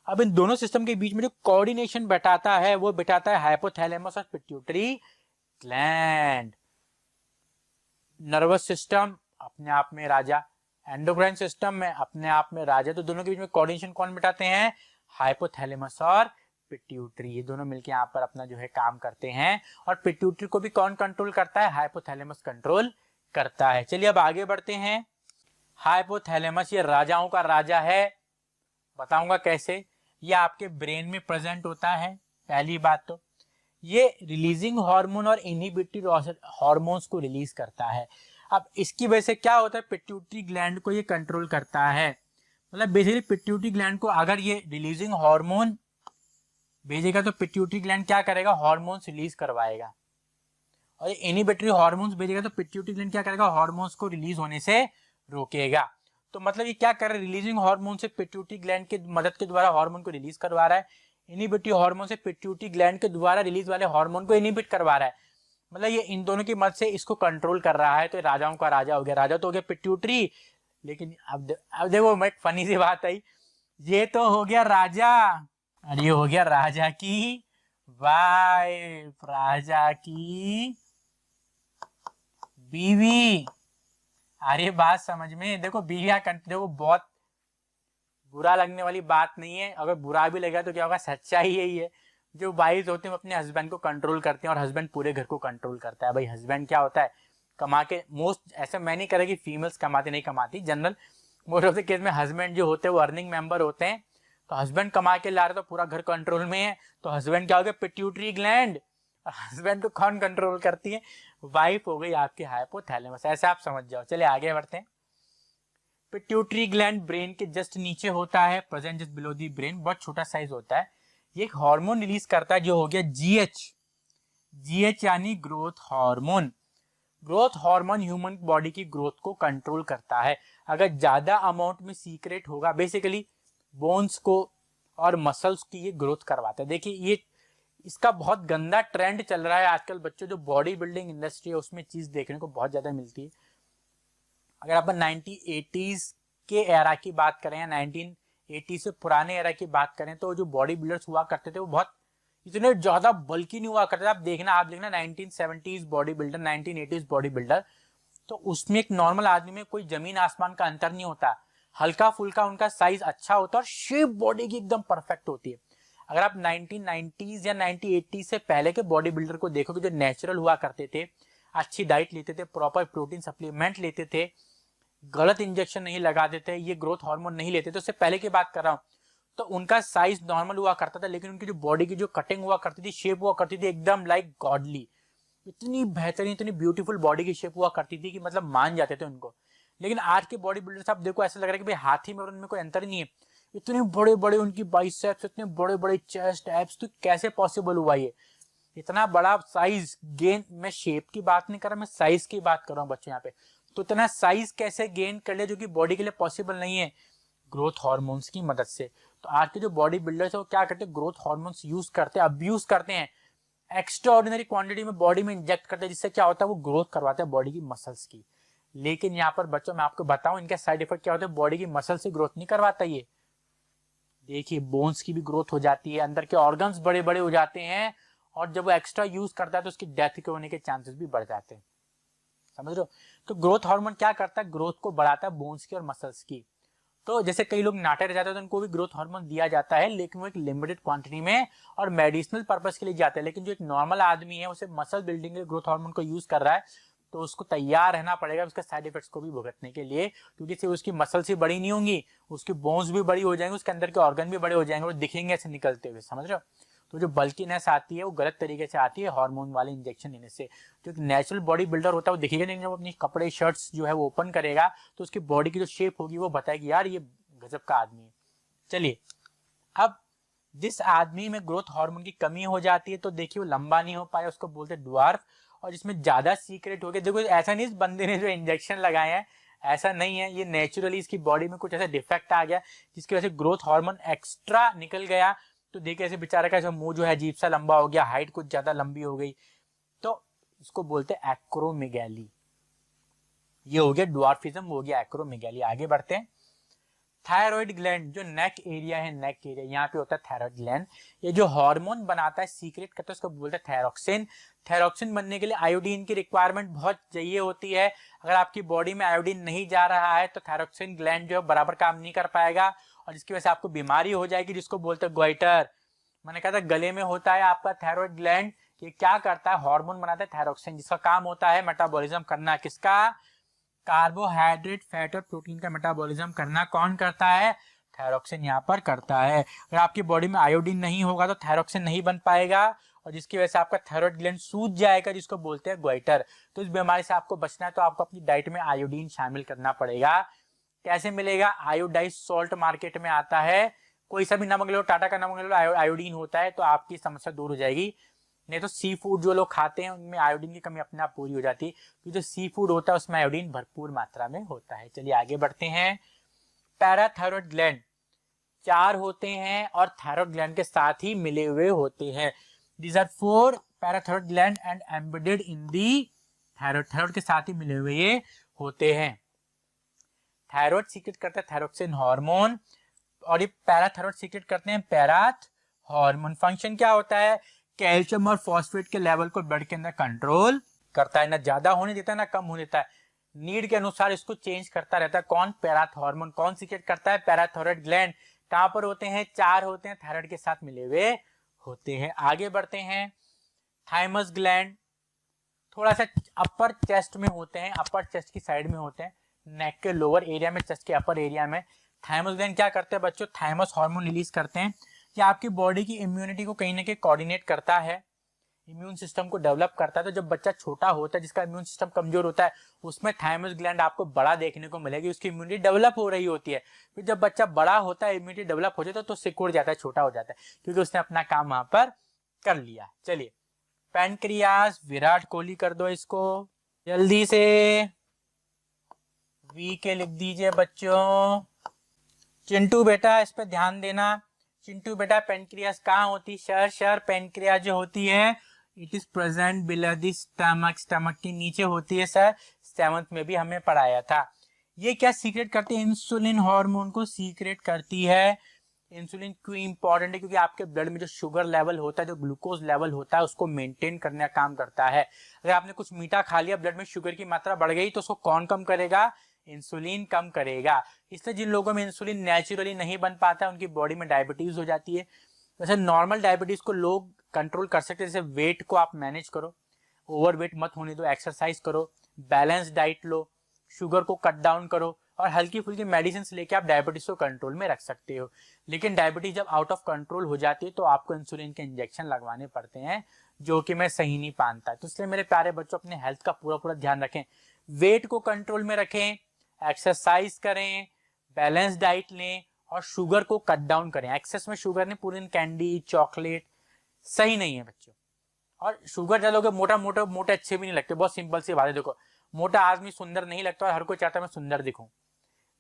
अब इन दोनों सिस्टम के बीच में जो कोऑर्डिनेशन बैठाता है वो बैठाता है हाइपोथैलेमस और पिट्यूटरी ग्लैंड। नर्वस सिस्टम अपने आप में राजा, एंडोक्राइन सिस्टम में अपने आप में राजा। तो दोनों के बीच में कोऑर्डिनेशन कौन बिठाते हैं, हाइपोथैलेमस और पिट्यूटरी। ये दोनों मिलकर यहाँ पर अपना जो है काम करते हैं। और पिट्यूटरी को भी कौन कंट्रोल करता है, हाइपोथैलेमस कंट्रोल करता है। चलिए अब आगे बढ़ते हैं। हाइपोथैलेमस ये राजाओं का राजा है, बताऊंगा कैसे। ये आपके ब्रेन में प्रेजेंट होता है। पहली बात तो ये रिलीजिंग हार्मोन और इनहिबिटरी हार्मोन्स को रिलीज करता है। अब इसकी वजह से क्या होता है, पिट्यूटरी ग्लैंड को ये कंट्रोल करता है। मतलब बेसिकली पिट्यूटरी ग्लैंड को अगर ये रिलीजिंग हार्मोन भेजेगा तो पिट्यूटरी ग्लैंड क्या करेगा, हार्मोन्स रिलीज करवाएगा। और ये इनहिबिटरी हार्मोन्स भेजेगा तो पिट्यूटरी ग्लैंड क्या करेगा, हार्मोन्स को रिलीज होने से रोकेगा। तो मतलब ये क्या कर रहा है, रिलीजिंग हार्मोन से पिट्यूटरी ग्लैंड की मदद के द्वारा हार्मोन को रिलीज करवा रहा है, इनहिबिटरी हार्मोन से पिट्यूटरी ग्लैंड के द्वारा रिलीज वाले हार्मोन को इनहिबिट करवा रहा है। मतलब ये इन दोनों की मदद से इसको कंट्रोल कर रहा है। तो राजाओं का राजा हो गया, राजा तो हो गया पिट्यूटरी। लेकिन अब देखो मैं फनी सी बात आई, ये तो हो गया राजा और ये हो गया राजा की वाइफ, राजा की बीवी। अरे बात समझ में, देखो बीवियां देखो बहुत बुरा लगने वाली बात नहीं है। अगर बुरा भी लगा तो क्या होगा, सच्चाई यही है। जो वाइफ होते हैं अपने हस्बैंड को कंट्रोल करते हैं और हस्बैंड पूरे घर को कंट्रोल करता है। भाई हस्बैंड क्या होता है, कमा के, मोस्ट ऐसा मैं नहीं करें कि फीमेल्स कमाती नहीं कमाती, general most of the case में हस्बैंड जो होते हैं वो अर्निंग मेंबर होते हैं। तो हस्बैंड कमा के ला रहे तो पूरा घर कंट्रोल में है। तो हस्बैंड क्या हो गया, पिट्यूटरी ग्लैंड। हस्बैंड को कौन कंट्रोल करती है, वाइफ हो गई आपकी हाइपोथैलेमस। ऐसे आप समझ जाओ। चलिए आगे बढ़ते हैं। पिट्यूटरी ग्लैंड ब्रेन के जस्ट नीचे होता है, present just below the brain, बहुत छोटा साइज होता है। ये एक हार्मोन रिलीज करता है जो हो गया जीएच यानी growth hormone. Growth hormone human body की ग्रोथ को कंट्रोल करता है। अगर ज्यादा अमाउंट में सीक्रेट होगा, बेसिकली बोन्स को और मसल्स की ये ग्रोथ करवाता है। देखिए ये इसका बहुत गंदा ट्रेंड चल रहा है आजकल बच्चों, जो बॉडी बिल्डिंग इंडस्ट्री है उसमें चीज देखने को बहुत ज्यादा मिलती है। अगर अपन 1980s के एरा की बात करें या 1980 से पुराने एरा की बात करें तो जो बॉडी बिल्डर्स हुआ करते थे वो बहुत इतने ज्यादा बल्कि नहीं हुआ करते थे। आप देखना 1970s body builder, 1980s body builder, तो उसमें एक नॉर्मल आदमी में कोई जमीन आसमान का अंतर नहीं होता। हल्का फुल्का उनका साइज अच्छा होता है और शेप बॉडी की एकदम परफेक्ट होती है। अगर आप 1990s या 1980 से पहले के बॉडी बिल्डर को देखोगे जो नेचुरल हुआ करते थे, अच्छी डाइट लेते थे, प्रॉपर प्रोटीन सप्लीमेंट लेते थे, गलत इंजेक्शन नहीं लगाते थे, ये ग्रोथ हार्मोन नहीं लेते थे, उससे पहले की बात कर रहा हूँ, तो उनका साइज नॉर्मल हुआ करता था। लेकिन उनकी जो बॉडी की जो कटिंग हुआ करती थी, शेप हुआ करती थी एकदम लाइक गॉडली, इतनी बेहतरीन, इतनी ब्यूटीफुल बॉडी की शेप हुआ करती थी कि मतलब मान जाते थे उनको। लेकिन आज के बॉडी बिल्डर्स आप देखो ऐसा लग रहा है कि भाई हाथी में और उनमें कोई अंतर नहीं है। इतने बड़े बड़े उनकी बाइसेप्स, इतने बड़े बड़े चेस्ट, एब्स, तो कैसे पॉसिबल हुआ ये इतना बड़ा साइज गेन? मैं शेप की बात नहीं कर रहा, मैं साइज की बात कर रहा हूँ बच्चों यहाँ पे। तो इतना साइज कैसे गेन कर ले जो कि बॉडी के लिए पॉसिबल नहीं है? ग्रोथ हार्मोन्स की मदद से। तो आज के जो बॉडी बिल्डर्स है वो क्या करते हैं, ग्रोथ हार्मोन्स यूज करते हैं, अब्यूज करते हैं, एक्स्ट्रा ऑर्डिनरी क्वांटिटी में बॉडी में इंजेक्ट करते हैं, जिससे क्या होता है वो ग्रोथ करवाते हैं बॉडी की मसल्स की। लेकिन यहाँ पर बच्चों मैं आपको बताऊं इनके साइड इफेक्ट क्या होते हैं, बॉडी की मसल से ग्रोथ नहीं करवाता ये। देखिए बोन्स की भी ग्रोथ हो जाती है, अंदर के ऑर्गन्स बड़े बड़े हो जाते हैं, और जब वो एक्स्ट्रा यूज करता है तो उसकी डेथ के होने के चांसेस भी बढ़ जाते हैं। समझ रहे हो? तो ग्रोथ हार्मोन क्या करता है, ग्रोथ को बढ़ाता है बोन्स की और मसल्स की। तो जैसे कई लोग नाटे रह जाते हैं तो उनको भी ग्रोथ हार्मोन दिया जाता है, लेकिन वो एक लिमिटेड क्वांटिटी में और मेडिसिनल पर्पस के लिए जाते हैं। लेकिन जो एक नॉर्मल आदमी है उसे मसल बिल्डिंग के लिए ग्रोथ हार्मोन को यूज कर रहा है, तो उसको तैयार रहना पड़ेगा उसके साइड इफेक्ट्स को भी भुगतने के लिए, क्योंकि सिर्फ उसकी मसल्स ही बड़ी नहीं होंगी, उसकी बोन्स भी बड़ी हो जाएंगे, उसके अंदर के ऑर्गन भी बड़े हो जाएंगे, वो दिखेंगे ऐसे निकलते हुए। समझ रहे हो? तो जो बल्कीनेस आती है वो गलत तरीके से आती है हार्मोन वाले इंजेक्शन लेने से। जो एक नेचुरल बॉडी बिल्डर होता है वो दिखेगा नहीं, जब अपनी कपड़े शर्ट्स जो है वो ओपन करेगा तो उसकी बॉडी की जो शेप होगी वो बताएगी यार ये गजब का आदमी है। चलिए, अब जिस आदमी में ग्रोथ हार्मोन की कमी हो जाती है तो देखिए वो लंबा नहीं हो पाया, उसको बोलते हैं ड्वार्फ। और जिसमें ज्यादा सीक्रेट हो गया, देखो ऐसा नहीं इस बंदे ने जो इंजेक्शन लगाए हैं ऐसा नहीं है, ये नेचुरली इसकी बॉडी में कुछ ऐसा डिफेक्ट आ गया जिसकी वजह से ग्रोथ हार्मोन एक्स्ट्रा निकल गया। तो देखिए ऐसे बेचारा का मुंह जो है अजीब सा लंबा हो गया, हाइट कुछ ज्यादा लंबी हो गई, तो इसको बोलते हैं एक्रोमेगैली। ये हो गया ड्वार्फिज्म, हो गया एक्रोमेगैली। आगे बढ़ते हैं। थायराइड ग्लैंड, जो नेक एरिया है, नेक एरिया यहाँ पे होता है थायराइड ग्लैंड। ये जो हार्मोन बनाता है, सीक्रेट करता है, उसको बोलते हैं थायरोक्सिन। थायरोक्सिन बनने के लिए आयोडीन की रिक्वायरमेंट बहुत चाहिए होती है। अगर आपकी बॉडी में आयोडीन नहीं जा रहा है तो थायरोक्सिन ग्लैंड जो है बराबर काम नहीं कर पाएगा, और जिसकी वजह से आपको बीमारी हो जाएगी जिसको बोलते हैं गोइटर। मैंने कहा था गले में होता है आपका थायराइड ग्लैंड। ये क्या करता है, हार्मोन बनाता है थायरोक्सिन, जिसका काम होता है मेटाबॉलिज्म करना। किसका? कार्बोहाइड्रेट, फैट और प्रोटीन का मेटाबॉलिज्म करना। कौन करता है? थायरोक्सिन यहाँ पर करता है। अगर आपकी बॉडी में आयोडीन नहीं होगा तो थायरोक्सिन नहीं बन पाएगा, और जिसकी वजह से आपका थायराइड ग्लैंड सूज जाएगा, जिसको बोलते हैं गोइटर। तो इस बीमारी से आपको बचना है तो आपको अपनी डाइट में आयोडीन शामिल करना पड़ेगा। कैसे मिलेगा? आयोडाइज सॉल्ट मार्केट में आता है, कोई सा भी नमक ले लो, टाटा का नमक ले लो, आयोडीन होता है, तो आपकी समस्या दूर हो जाएगी। नहीं तो सी फूड जो लोग खाते हैं उनमें आयोडीन की कमी अपने आप पूरी हो जाती है, क्योंकि जो सी फूड होता है उसमें आयोडीन भरपूर मात्रा में होता है। चलिए आगे बढ़ते हैं। पैराथायरॉयड ग्लैंड 4 होते हैं और थायराइड ग्लैंड के साथ ही मिले हुए होते हैं। These are 4 parathyroid gland and embedded in the thyroid. Thyroid के साथ ही मिले हुए ये होते हैं। थायराइड सीक्रेट करता है थायरोक्सिन हार्मोन, और ये पैराथायराइड सीक्रेट करते हैं पैराथ हार्मोन। फंक्शन क्या होता है? कैल्शियम और फॉस्फेट के लेवल को ब्लड के अंदर कंट्रोल करता है, ना ज्यादा होने देता है ना कम होने देता है, नीड के अनुसार इसको चेंज करता रहता है। कौन? पैराथ हार्मोन। कौन सीक्रेट करता है? Parathyroid gland. कहां पर होते हैं? 4 होते हैं, थायराइड के साथ मिले हुए होते हैं। आगे बढ़ते हैं। थाइमस ग्लैंड थोड़ा सा अपर चेस्ट में होते हैं, अपर चेस्ट की साइड में होते हैं, नेक के लोअर एरिया में, चेस्ट के अपर एरिया में। थाइमस ग्लैंड क्या करते हैं बच्चों? थाइमस हार्मोन रिलीज करते हैं। ये आपकी बॉडी की इम्यूनिटी को कहीं ना कहीं कोऑर्डिनेट करता है, इम्यून सिस्टम को डेवलप करता है। तो जब बच्चा छोटा होता है, जिसका इम्यून सिस्टम कमजोर होता है, उसमें थाइमस ग्लैंड आपको बड़ा देखने को मिलेगी, उसकी इम्यूनिटी डेवलप हो रही होती है। फिर जब बच्चा बड़ा होता है, इम्यूनिटी डेवलप हो जाता है, तो सिकुड़ जाता है, छोटा हो जाता है, क्योंकि उसने अपना काम वहां पर कर लिया। चलिए, पैनक्रियास, विराट कोहली कर दो इसको जल्दी से, वी के लिख दीजिए बच्चों। चिंटू बेटा इस पे ध्यान देना। चिंटू बेटा, पेनक्रियास कहाँ होती? सर पेनक्रियास जो होती है it is present below the stomach, stomach के नीचे होती है सर। 7th में भी हमें पढ़ाया था। ये क्या सीक्रेट करती है? इंसुलिन हार्मोन को सीक्रेट करती है। इंसुलिन क्यों इंपॉर्टेंट है? क्योंकि आपके ब्लड में जो शुगर लेवल होता है, जो ग्लूकोज लेवल होता है, उसको मेंटेन करने का काम करता है। अगर आपने कुछ मीठा खा लिया, ब्लड में शुगर की मात्रा बढ़ गई, तो उसको कौन कम करेगा? इंसुलिन कम करेगा। इसलिए जिन लोगों में इंसुलिन नेचुरली नहीं बन पाता है उनकी बॉडी में डायबिटीज हो जाती है। वैसे नॉर्मल डायबिटीज को लोग कंट्रोल कर सकते हैं, जैसे वेट को आप मैनेज करो, ओवर वेट मत होने दो, एक्सरसाइज करो, बैलेंस डाइट लो, शुगर को कट डाउन करो, और हल्की फुल्की मेडिसिन लेके आप डायबिटीज को कंट्रोल में रख सकते हो। लेकिन डायबिटीज जब आउट ऑफ कंट्रोल हो जाती है तो आपको इंसुलिन के इंजेक्शन लगवाने पड़ते हैं, जो कि मैं सही नहीं मानता। तो इसलिए मेरे प्यारे बच्चों, अपने हेल्थ का पूरा ध्यान रखें, वेट को कंट्रोल में रखें, एक्सरसाइज करें, बैलेंस डाइट लें, और शुगर को कट डाउन करें। एक्सेस में शुगर नहीं, पूरी कैंडी चॉकलेट सही नहीं है बच्चों। और शुगर चलोगे, मोटे अच्छे भी नहीं लगते। बहुत सिंपल सी बात है, देखो मोटा आदमी सुंदर नहीं लगता और हर कोई चाहता है मैं सुंदर दिखूं।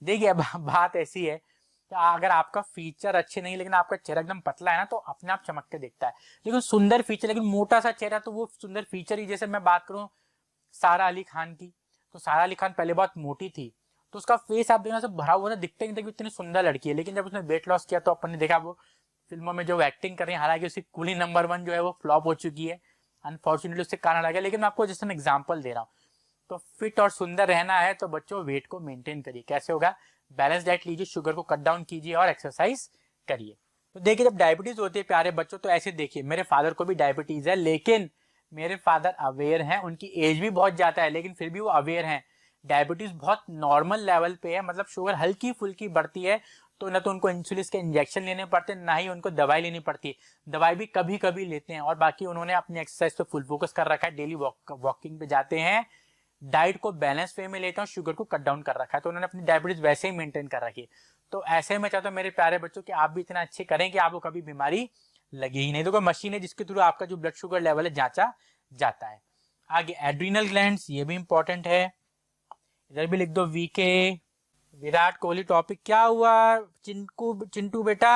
देखिए बात ऐसी है कि अगर आपका फीचर अच्छे नहीं लेकिन आपका चेहरा एकदम पतला है ना तो अपने आप चमक के दिखता है, लेकिन सुंदर फीचर लेकिन मोटा सा चेहरा तो वो सुंदर फीचर ही। जैसे मैं बात करूं सारा अली खान की, तो सारा अली खान पहले बहुत मोटी थी, तो उसका फेस आप देखना सब भरा हुआ था, दिखते नहीं था कि इतनी सुंदर लड़की है, लेकिन जब उसने वेट लॉस किया तो अपन ने देखा वो फिल्मों में जो एक्टिंग कर रही है, हालांकि उसकी कुली नंबर 1 जो है वो फ्लॉप हो चुकी है अनफॉर्चुनेटली, उससे कारण आ गया। लेकिन मैं आपको जैसे एग्जाम्पल दे रहा हूँ, तो फिट और सुंदर रहना है तो बच्चों वेट को मेंटेन करिए। कैसे होगा? बैलेंस डाइट लीजिए, शुगर को कट डाउन कीजिए और एक्सरसाइज करिए। तो देखिए जब डायबिटीज होती है प्यारे बच्चों, तो ऐसे देखिए मेरे फादर को भी डायबिटीज है, लेकिन मेरे फादर अवेयर हैं, उनकी एज भी बहुत ज्यादा है लेकिन फिर भी वो अवेयर हैं। डायबिटीज बहुत नॉर्मल लेवल पे है, मतलब शुगर हल्की फुल्की बढ़ती है तो ना तो उनको इंसुलिन के इंजेक्शन लेने पड़ते, ना ही उनको दवाई लेनी पड़ती है। दवाई भी कभी कभी लेते हैं, और बाकी उन्होंने अपनी एक्सरसाइज पे फुल फोकस कर रखा है, डेली वॉकिंग पे जाते हैं, डाइट को बैलेंस वे में लेते हैं, शुगर को कट डाउन कर रखा है, तो उन्होंने अपनी डायबिटीज वैसे ही मेंटेन कर रखी है। तो ऐसे में चाहता हूँ मेरे प्यारे बच्चों कि आप भी इतना अच्छे करें कि आपको कभी बीमारी लगे ही नहीं। तो कोई मशीन है जिसके थ्रू आपका जो ब्लड शुगर लेवल है जांचा जाता है। आगे एड्रीनल ग्लैंड्स, ये भी इंपॉर्टेंट है, इधर भी लिख दो वीके। विराट कोहली टॉपिक क्या हुआ चिंटू बेटा?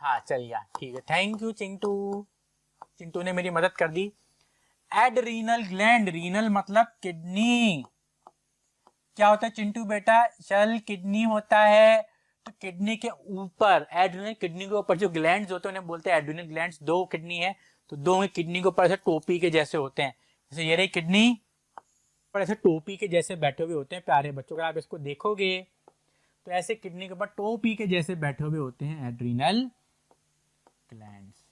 हाँ चल गया, ठीक है, थैंक यू चिंटू, चिंटू ने मेरी मदद कर दी। एड्रीनल ग्लैंड, रीनल मतलब किडनी, क्या होता है चिंटू बेटा? चल किडनी होता है, तो किडनी के ऊपर एड्रीनल, किडनी के ऊपर जो ग्लैंड्स होते हैं उन्हें बोलते हैं एड्रीनल ग्लैंड्स। 2 किडनी है तो 2 किडनी के ऊपर ऐसे टोपी के जैसे होते हैं, जैसे ये रही किडनी पर ऐसे टोपी के जैसे बैठे हुए होते हैं प्यारे बच्चों। अगर आप इसको देखोगे तो ऐसे किडनी के ऊपर टोपी के जैसे बैठे हुए होते हैं एड्रीनल ग्लैंड्स।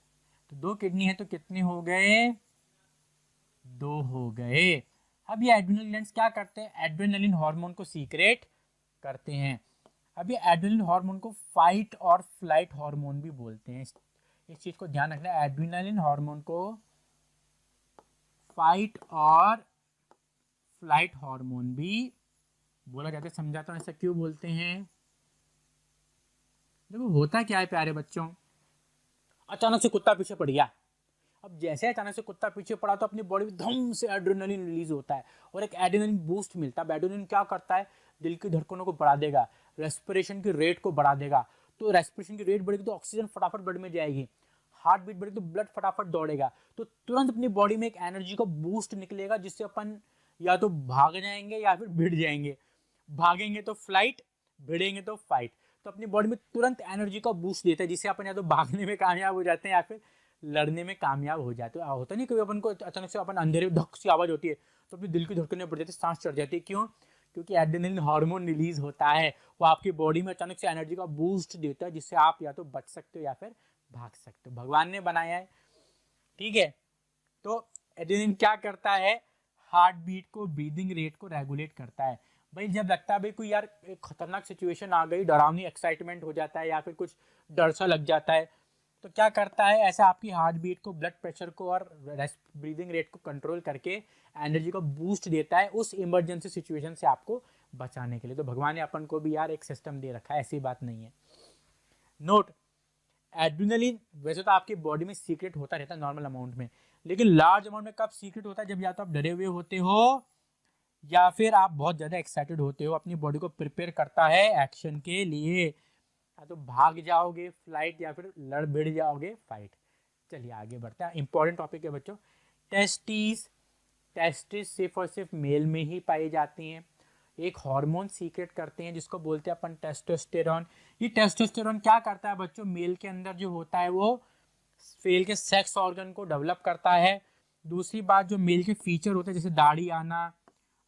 तो 2 किडनी है तो कितने हो गए? 2 हो गए। अब ये एड्रिनल ग्लैंड्स क्या करते हैं? एड्रेनलिन हार्मोन को सीक्रेट करते हैं। अब ये एड्रेनलिन हार्मोन को फाइट और फ्लाइट हार्मोन भी बोलते हैं, इस चीज को ध्यान रखना है। एड्रेनलिन हार्मोन को फाइट और फ्लाइट हार्मोन भी बोला जाता है। समझाता हूं ऐसा क्यों बोलते हैं। देखो होता क्या है प्यारे बच्चों, अचानक से कुत्ता पीछे पड़ गया, अब जैसे अचानक से कुत्ता पीछे पड़ा तो अपनी बॉडी में धम से एड्रेनलिन रिलीज होता है और एक एड्रेनलिन बूस्ट मिलता है। एड्रेनलिन क्या करता है? दिल की धड़कनों को बढ़ा देगा, रेस्पिरेशन की रेट को बढ़ा देगा, तो रेस्पिरेशन की रेट बढ़ेगी तो ऑक्सीजन फटाफट ब्लड में जाएगी, हार्ट बीट बढ़ेगी तो ब्लड फटाफट दौड़ेगा, तो तुरंत अपनी बॉडी में एक एनर्जी का बूस्ट निकलेगा जिससे अपन या तो भाग जाएंगे या फिर भिड़ जाएंगे। भागेंगे तो फ्लाइट, भिड़ेंगे तो फाइट। तो अपनी बॉडी में तुरंत एनर्जी का बूस्ट देता है जिससे अपन या तो भागने में कामयाब हो जाते हैं या फिर लड़ने में कामयाब हो जाते हो। होता नहीं कभी अपन को अचानक से अपन अंधेरे में धक सी आवाज होती है तो अपनी दिल की धड़कनें बढ़ जाती है, सांस चढ़ जाती है। क्यों? क्योंकि एड्रेनलिन हार्मोन रिलीज होता है, वो आपकी बॉडी में अचानक से एनर्जी का बूस्ट देता है जिससे आप या तो बच सकते हो या फिर भाग सकते हो। भगवान ने बनाया है, ठीक है। तो एड्रेनलिन क्या करता है? हार्ट बीट को, ब्रीदिंग रेट को रेगुलेट करता है। भाई जब लगता है भाई कोई यार एक खतरनाक सिचुएशन आ गई, डरावनी एक्साइटमेंट हो जाता है या फिर कुछ डर सा लग जाता है, तो क्या करता है? ऐसा आपकी हार्ट बीट को, ब्लड प्रेशर को और ब्रीदिंग रेट को कंट्रोल करके एनर्जी को बूस्ट देता है उस इमरजेंसी सिचुएशन से आपको बचाने के लिए। तो भगवान ने अपन को भी यार एक सिस्टम दे रखा है, ऐसी बात नहीं है। नोट, एड्रेनलिन वैसे तो आपकी बॉडी में सीक्रेट होता रहता है नॉर्मल अमाउंट में, लेकिन लार्ज अमाउंट में कब सीक्रेट होता है? जब या तो आप डरे हुए होते हो या फिर आप बहुत ज़्यादा एक्साइटेड होते हो, अपनी बॉडी को प्रिपेयर करता है एक्शन के लिए, या तो भाग जाओगे फ्लाइट या फिर लड़ भिड़ जाओगे फाइट। चलिए आगे बढ़ते हैं, इंपॉर्टेंट टॉपिक है बच्चों। टेस्टिस, टेस्टिस सिर्फ और सिर्फ मेल में ही पाई जाती हैं। एक हार्मोन सीक्रेट करते हैं जिसको बोलते हैं अपन टेस्टोस्टेरॉन। ये टेस्टोस्टेरॉन क्या करता है बच्चों? मेल के अंदर जो होता है वो फेल के सेक्स ऑर्गन को डेवलप करता है। दूसरी बात, जो मेल के फीचर होते हैं जैसे दाढ़ी आना,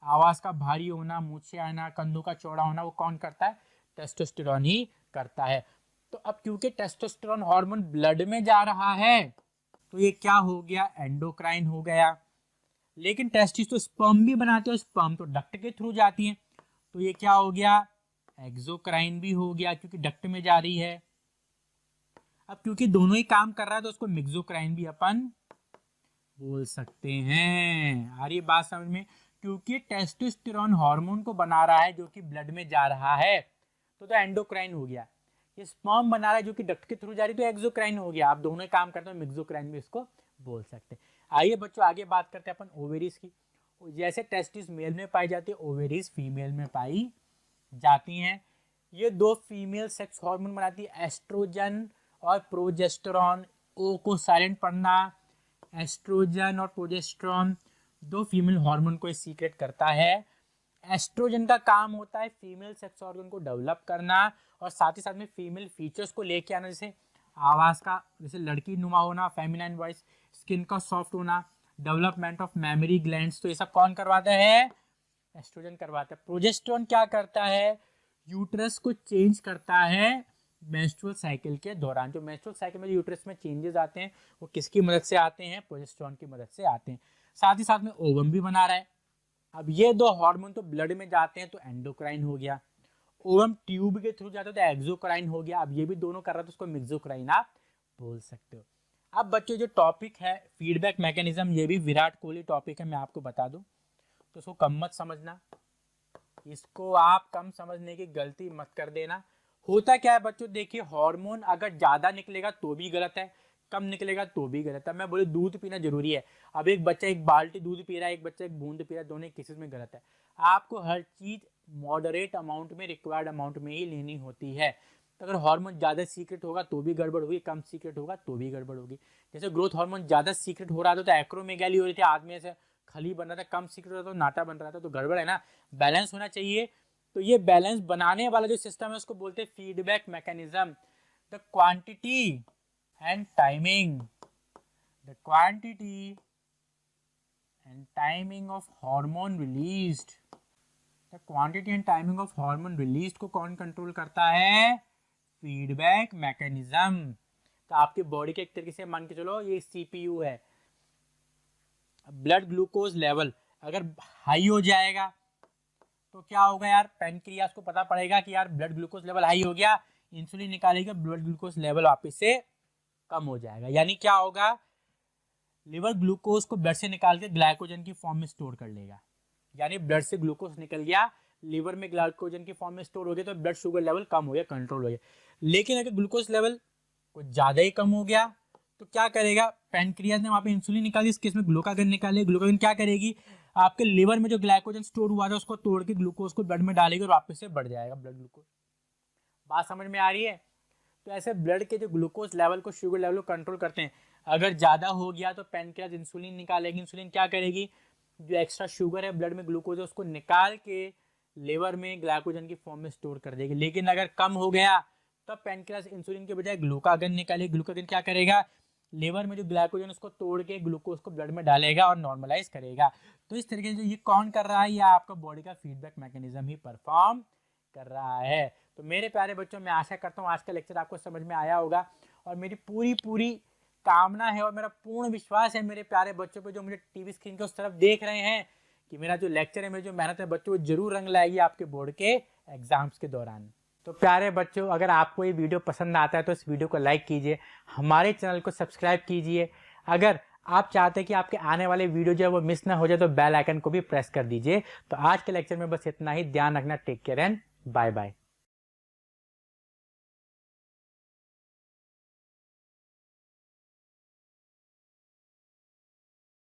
आवाज का भारी होना, मूछें आना, कंधों का चौड़ा होना, वो कौन करता है? टेस्टोस्टेरॉन ही करता है। तो अब क्योंकि टेस्टोस्टेरॉन हार्मोन ब्लड में जा रहा है तो ये क्या हो गया? एंडोक्राइन हो गया। लेकिन टेस्टिस तो स्पर्म भी बनाते हैं, स्पर्म तो डक्ट के थ्रू जाती है, तो ये क्या हो गया? एक्सोक्राइन भी हो गया क्योंकि डक्ट में जा रही है। अब क्योंकि दोनों ही काम कर रहा है तो उसको मिक्सोक्राइन भी अपन बोल सकते हैं। आ रही बात समझ में? क्योंकि टेस्टोस्टेरॉन हार्मोन को बना रहा है जो कि ब्लड में जा रहा है तो एंडोक्राइन हो गया। ये स्पर्म बना रहा है जो कि डक्ट के थ्रू जा रही तो एक्सोक्राइन हो गया। आप दोनों ही काम करते हो, मिक्सोक्राइन भी इसको बोल सकते हैं। आइए बच्चों आगे बात करते हैं अपन ओवेरीज की। जैसे टेस्टिस मेल में पाई जाती है, ओवेरीज फीमेल में पाई जाती हैं। ये दो फीमेल सेक्स हार्मोन बनाती है, एस्ट्रोजन और प्रोजेस्टेरॉन। ओ को साइलेंट पढ़ना, एस्ट्रोजन और प्रोजेस्टेरॉन दो फीमेल हार्मोन को सीक्रेट करता है। एस्ट्रोजन का काम होता है फीमेल सेक्स ऑर्गन को डेवलप करना और साथ ही साथ में फीमेल फीचर्स को लेके आना, जैसे आवाज़ का, जैसे लड़की नुमा होना, फेमिनाइन वॉइस, स्किन का सॉफ्ट होना, डेवलपमेंट ऑफ मेमोरी ग्लैंड्स, तो ये सब कौन करवाता है? एस्ट्रोजन करवाता है। प्रोजेस्टेरॉन क्या करता है? यूट्रस को चेंज करता है मेंस्ट्रुअल साइकिल के दौरान। जो मेंस्ट्रुअल साइकिल में यूट्रस में चेंजेस आते हैं वो किसकी मदद से आते हैं? प्रोजेस्टेरॉन की मदद से आते हैं। साथ ही साथ में ओवम भी बना रहा है। अब ये दो हार्मोन तो ब्लड में जाते हैं तो एंडोक्राइन हो गया, ओवम ट्यूब के थ्रू जाते तो एक्सोक्राइन हो गया। अब ये भी दोनों कर रहा है तो उसको मिक्सोक्राइन आप बोल सकते हो। अब बच्चों जो टॉपिक है फीडबैक मैकेनिज्म, ये भी विराट कोहली टॉपिक है, मैं आपको बता दूं तो इसको कम मत समझना, इसको आप कम समझने की गलती मत कर देना। होता क्या है बच्चों, देखिए हार्मोन अगर ज़्यादा निकलेगा तो भी गलत है, कम निकलेगा तो भी गलत है। मैं बोले दूध पीना जरूरी है, अब एक बच्चा एक बाल्टी दूध पी रहा है, एक बच्चा एक बूंद पी रहा है, दोनों केसेस में गलत है। आपको हर चीज़ मॉडरेट अमाउंट में, रिक्वायर्ड अमाउंट में ही लेनी होती है। तो अगर हार्मोन ज़्यादा सीक्रेट होगा तो भी गड़बड़ होगी, कम सीक्रेट होगा तो भी गड़बड़ होगी। जैसे ग्रोथ हार्मोन ज़्यादा सीक्रेट हो रहा था तो एक्रोमेगैली हो रही थी, आदमी से खली बन रहा था, कम सीक्रेट हो रहा था तो नाटा बन रहा था, तो गड़बड़ है ना। बैलेंस होना चाहिए। तो ये बैलेंस बनाने वाला जो सिस्टम है उसको बोलते हैं feedback mechanism. The quantity and timing, the quantity and timing of hormone released, the quantity and timing of hormone released को कौन कंट्रोल करता है? Feedback mechanism. तो आपकी बॉडी के एक तरीके से मान के चलो ये सीपीयू है। ब्लड ग्लूकोज लेवल अगर हाई हो जाएगा तो क्या होगा यार, पैनक्रियास को पता पड़ेगा कि यार ब्लड ग्लूकोज लेवल हाई हो गया, इंसुलिन निकालेगा, ब्लड ग्लूकोज लेवल वापस से कम हो जाएगा। यानी क्या होगा, लिवर ग्लूकोज को ब्लड से निकाल के ग्लाइकोजन की फॉर्म में स्टोर कर लेगा। यानी ब्लड से ग्लूकोज निकल गया, लिवर में ग्लाइकोजन की फॉर्म में स्टोर हो गया, तो ब्लड शुगर लेवल कम हो गया, कंट्रोल हो गया। लेकिन अगर ग्लूकोज लेवल कुछ ज़्यादा ही कम हो गया तो क्या करेगा, पैनक्रियास ने वहाँ पे इंसुलिन निकाली, इस केस में ग्लूकागन निकाले, ग्लूकागन क्या करेगी, आपके लिवर में जो ग्लाइकोजन स्टोर हुआ था उसको तोड़ के ग्लूकोज को ब्लड में डालेगी और वापस से बढ़ जाएगा ब्लड ग्लूकोज। बात समझ में आ रही है? तो ऐसे ब्लड के जो ग्लूकोज लेवल को, शुगर लेवल को कंट्रोल करते हैं। अगर ज़्यादा हो गया तो पैनक्रियास इंसुलिन निकालेगी, इंसुलिन क्या करेगी, जो एक्स्ट्रा शुगर है ब्लड में ग्लूकोज है उसको निकाल के लिवर में ग्लाइकोजन की फॉर्म में स्टोर कर देगी। लेकिन अगर कम हो गया तब पैनक्रियास इंसुलिन के बजाय ग्लूकागन निकालेगी, ग्लूकागन क्या करेगा, लिवर में जो ग्लाइकोजन उसको तोड़ के ग्लूकोज को ब्लड में डालेगा और नॉर्मलाइज करेगा। तो इस तरीके से ये कौन कर रहा है, ये आपका बॉडी का फीडबैक मैकेनिज्म ही परफॉर्म कर रहा है। तो मेरे प्यारे बच्चों, मैं आशा करता हूँ आज का लेक्चर आपको समझ में आया होगा और मेरी पूरी कामना है और मेरा पूर्ण विश्वास है मेरे प्यारे बच्चों पे जो मुझे टीवी स्क्रीन के उस तरफ देख रहे हैं कि मेरा जो लेक्चर है, मेरी जो मेहनत है बच्चों, वो जरूर रंग लाएगी आपके बोर्ड के एग्जाम्स के दौरान। तो प्यारे बच्चों, अगर आपको ये वीडियो पसंद आता है तो इस वीडियो को लाइक कीजिए, हमारे चैनल को सब्सक्राइब कीजिए। अगर आप चाहते हैं कि आपके आने वाले वीडियो जो है वो मिस ना हो जाए तो बेल आइकन को भी प्रेस कर दीजिए। तो आज के लेक्चर में बस इतना ही, ध्यान रखना, take care and bye bye.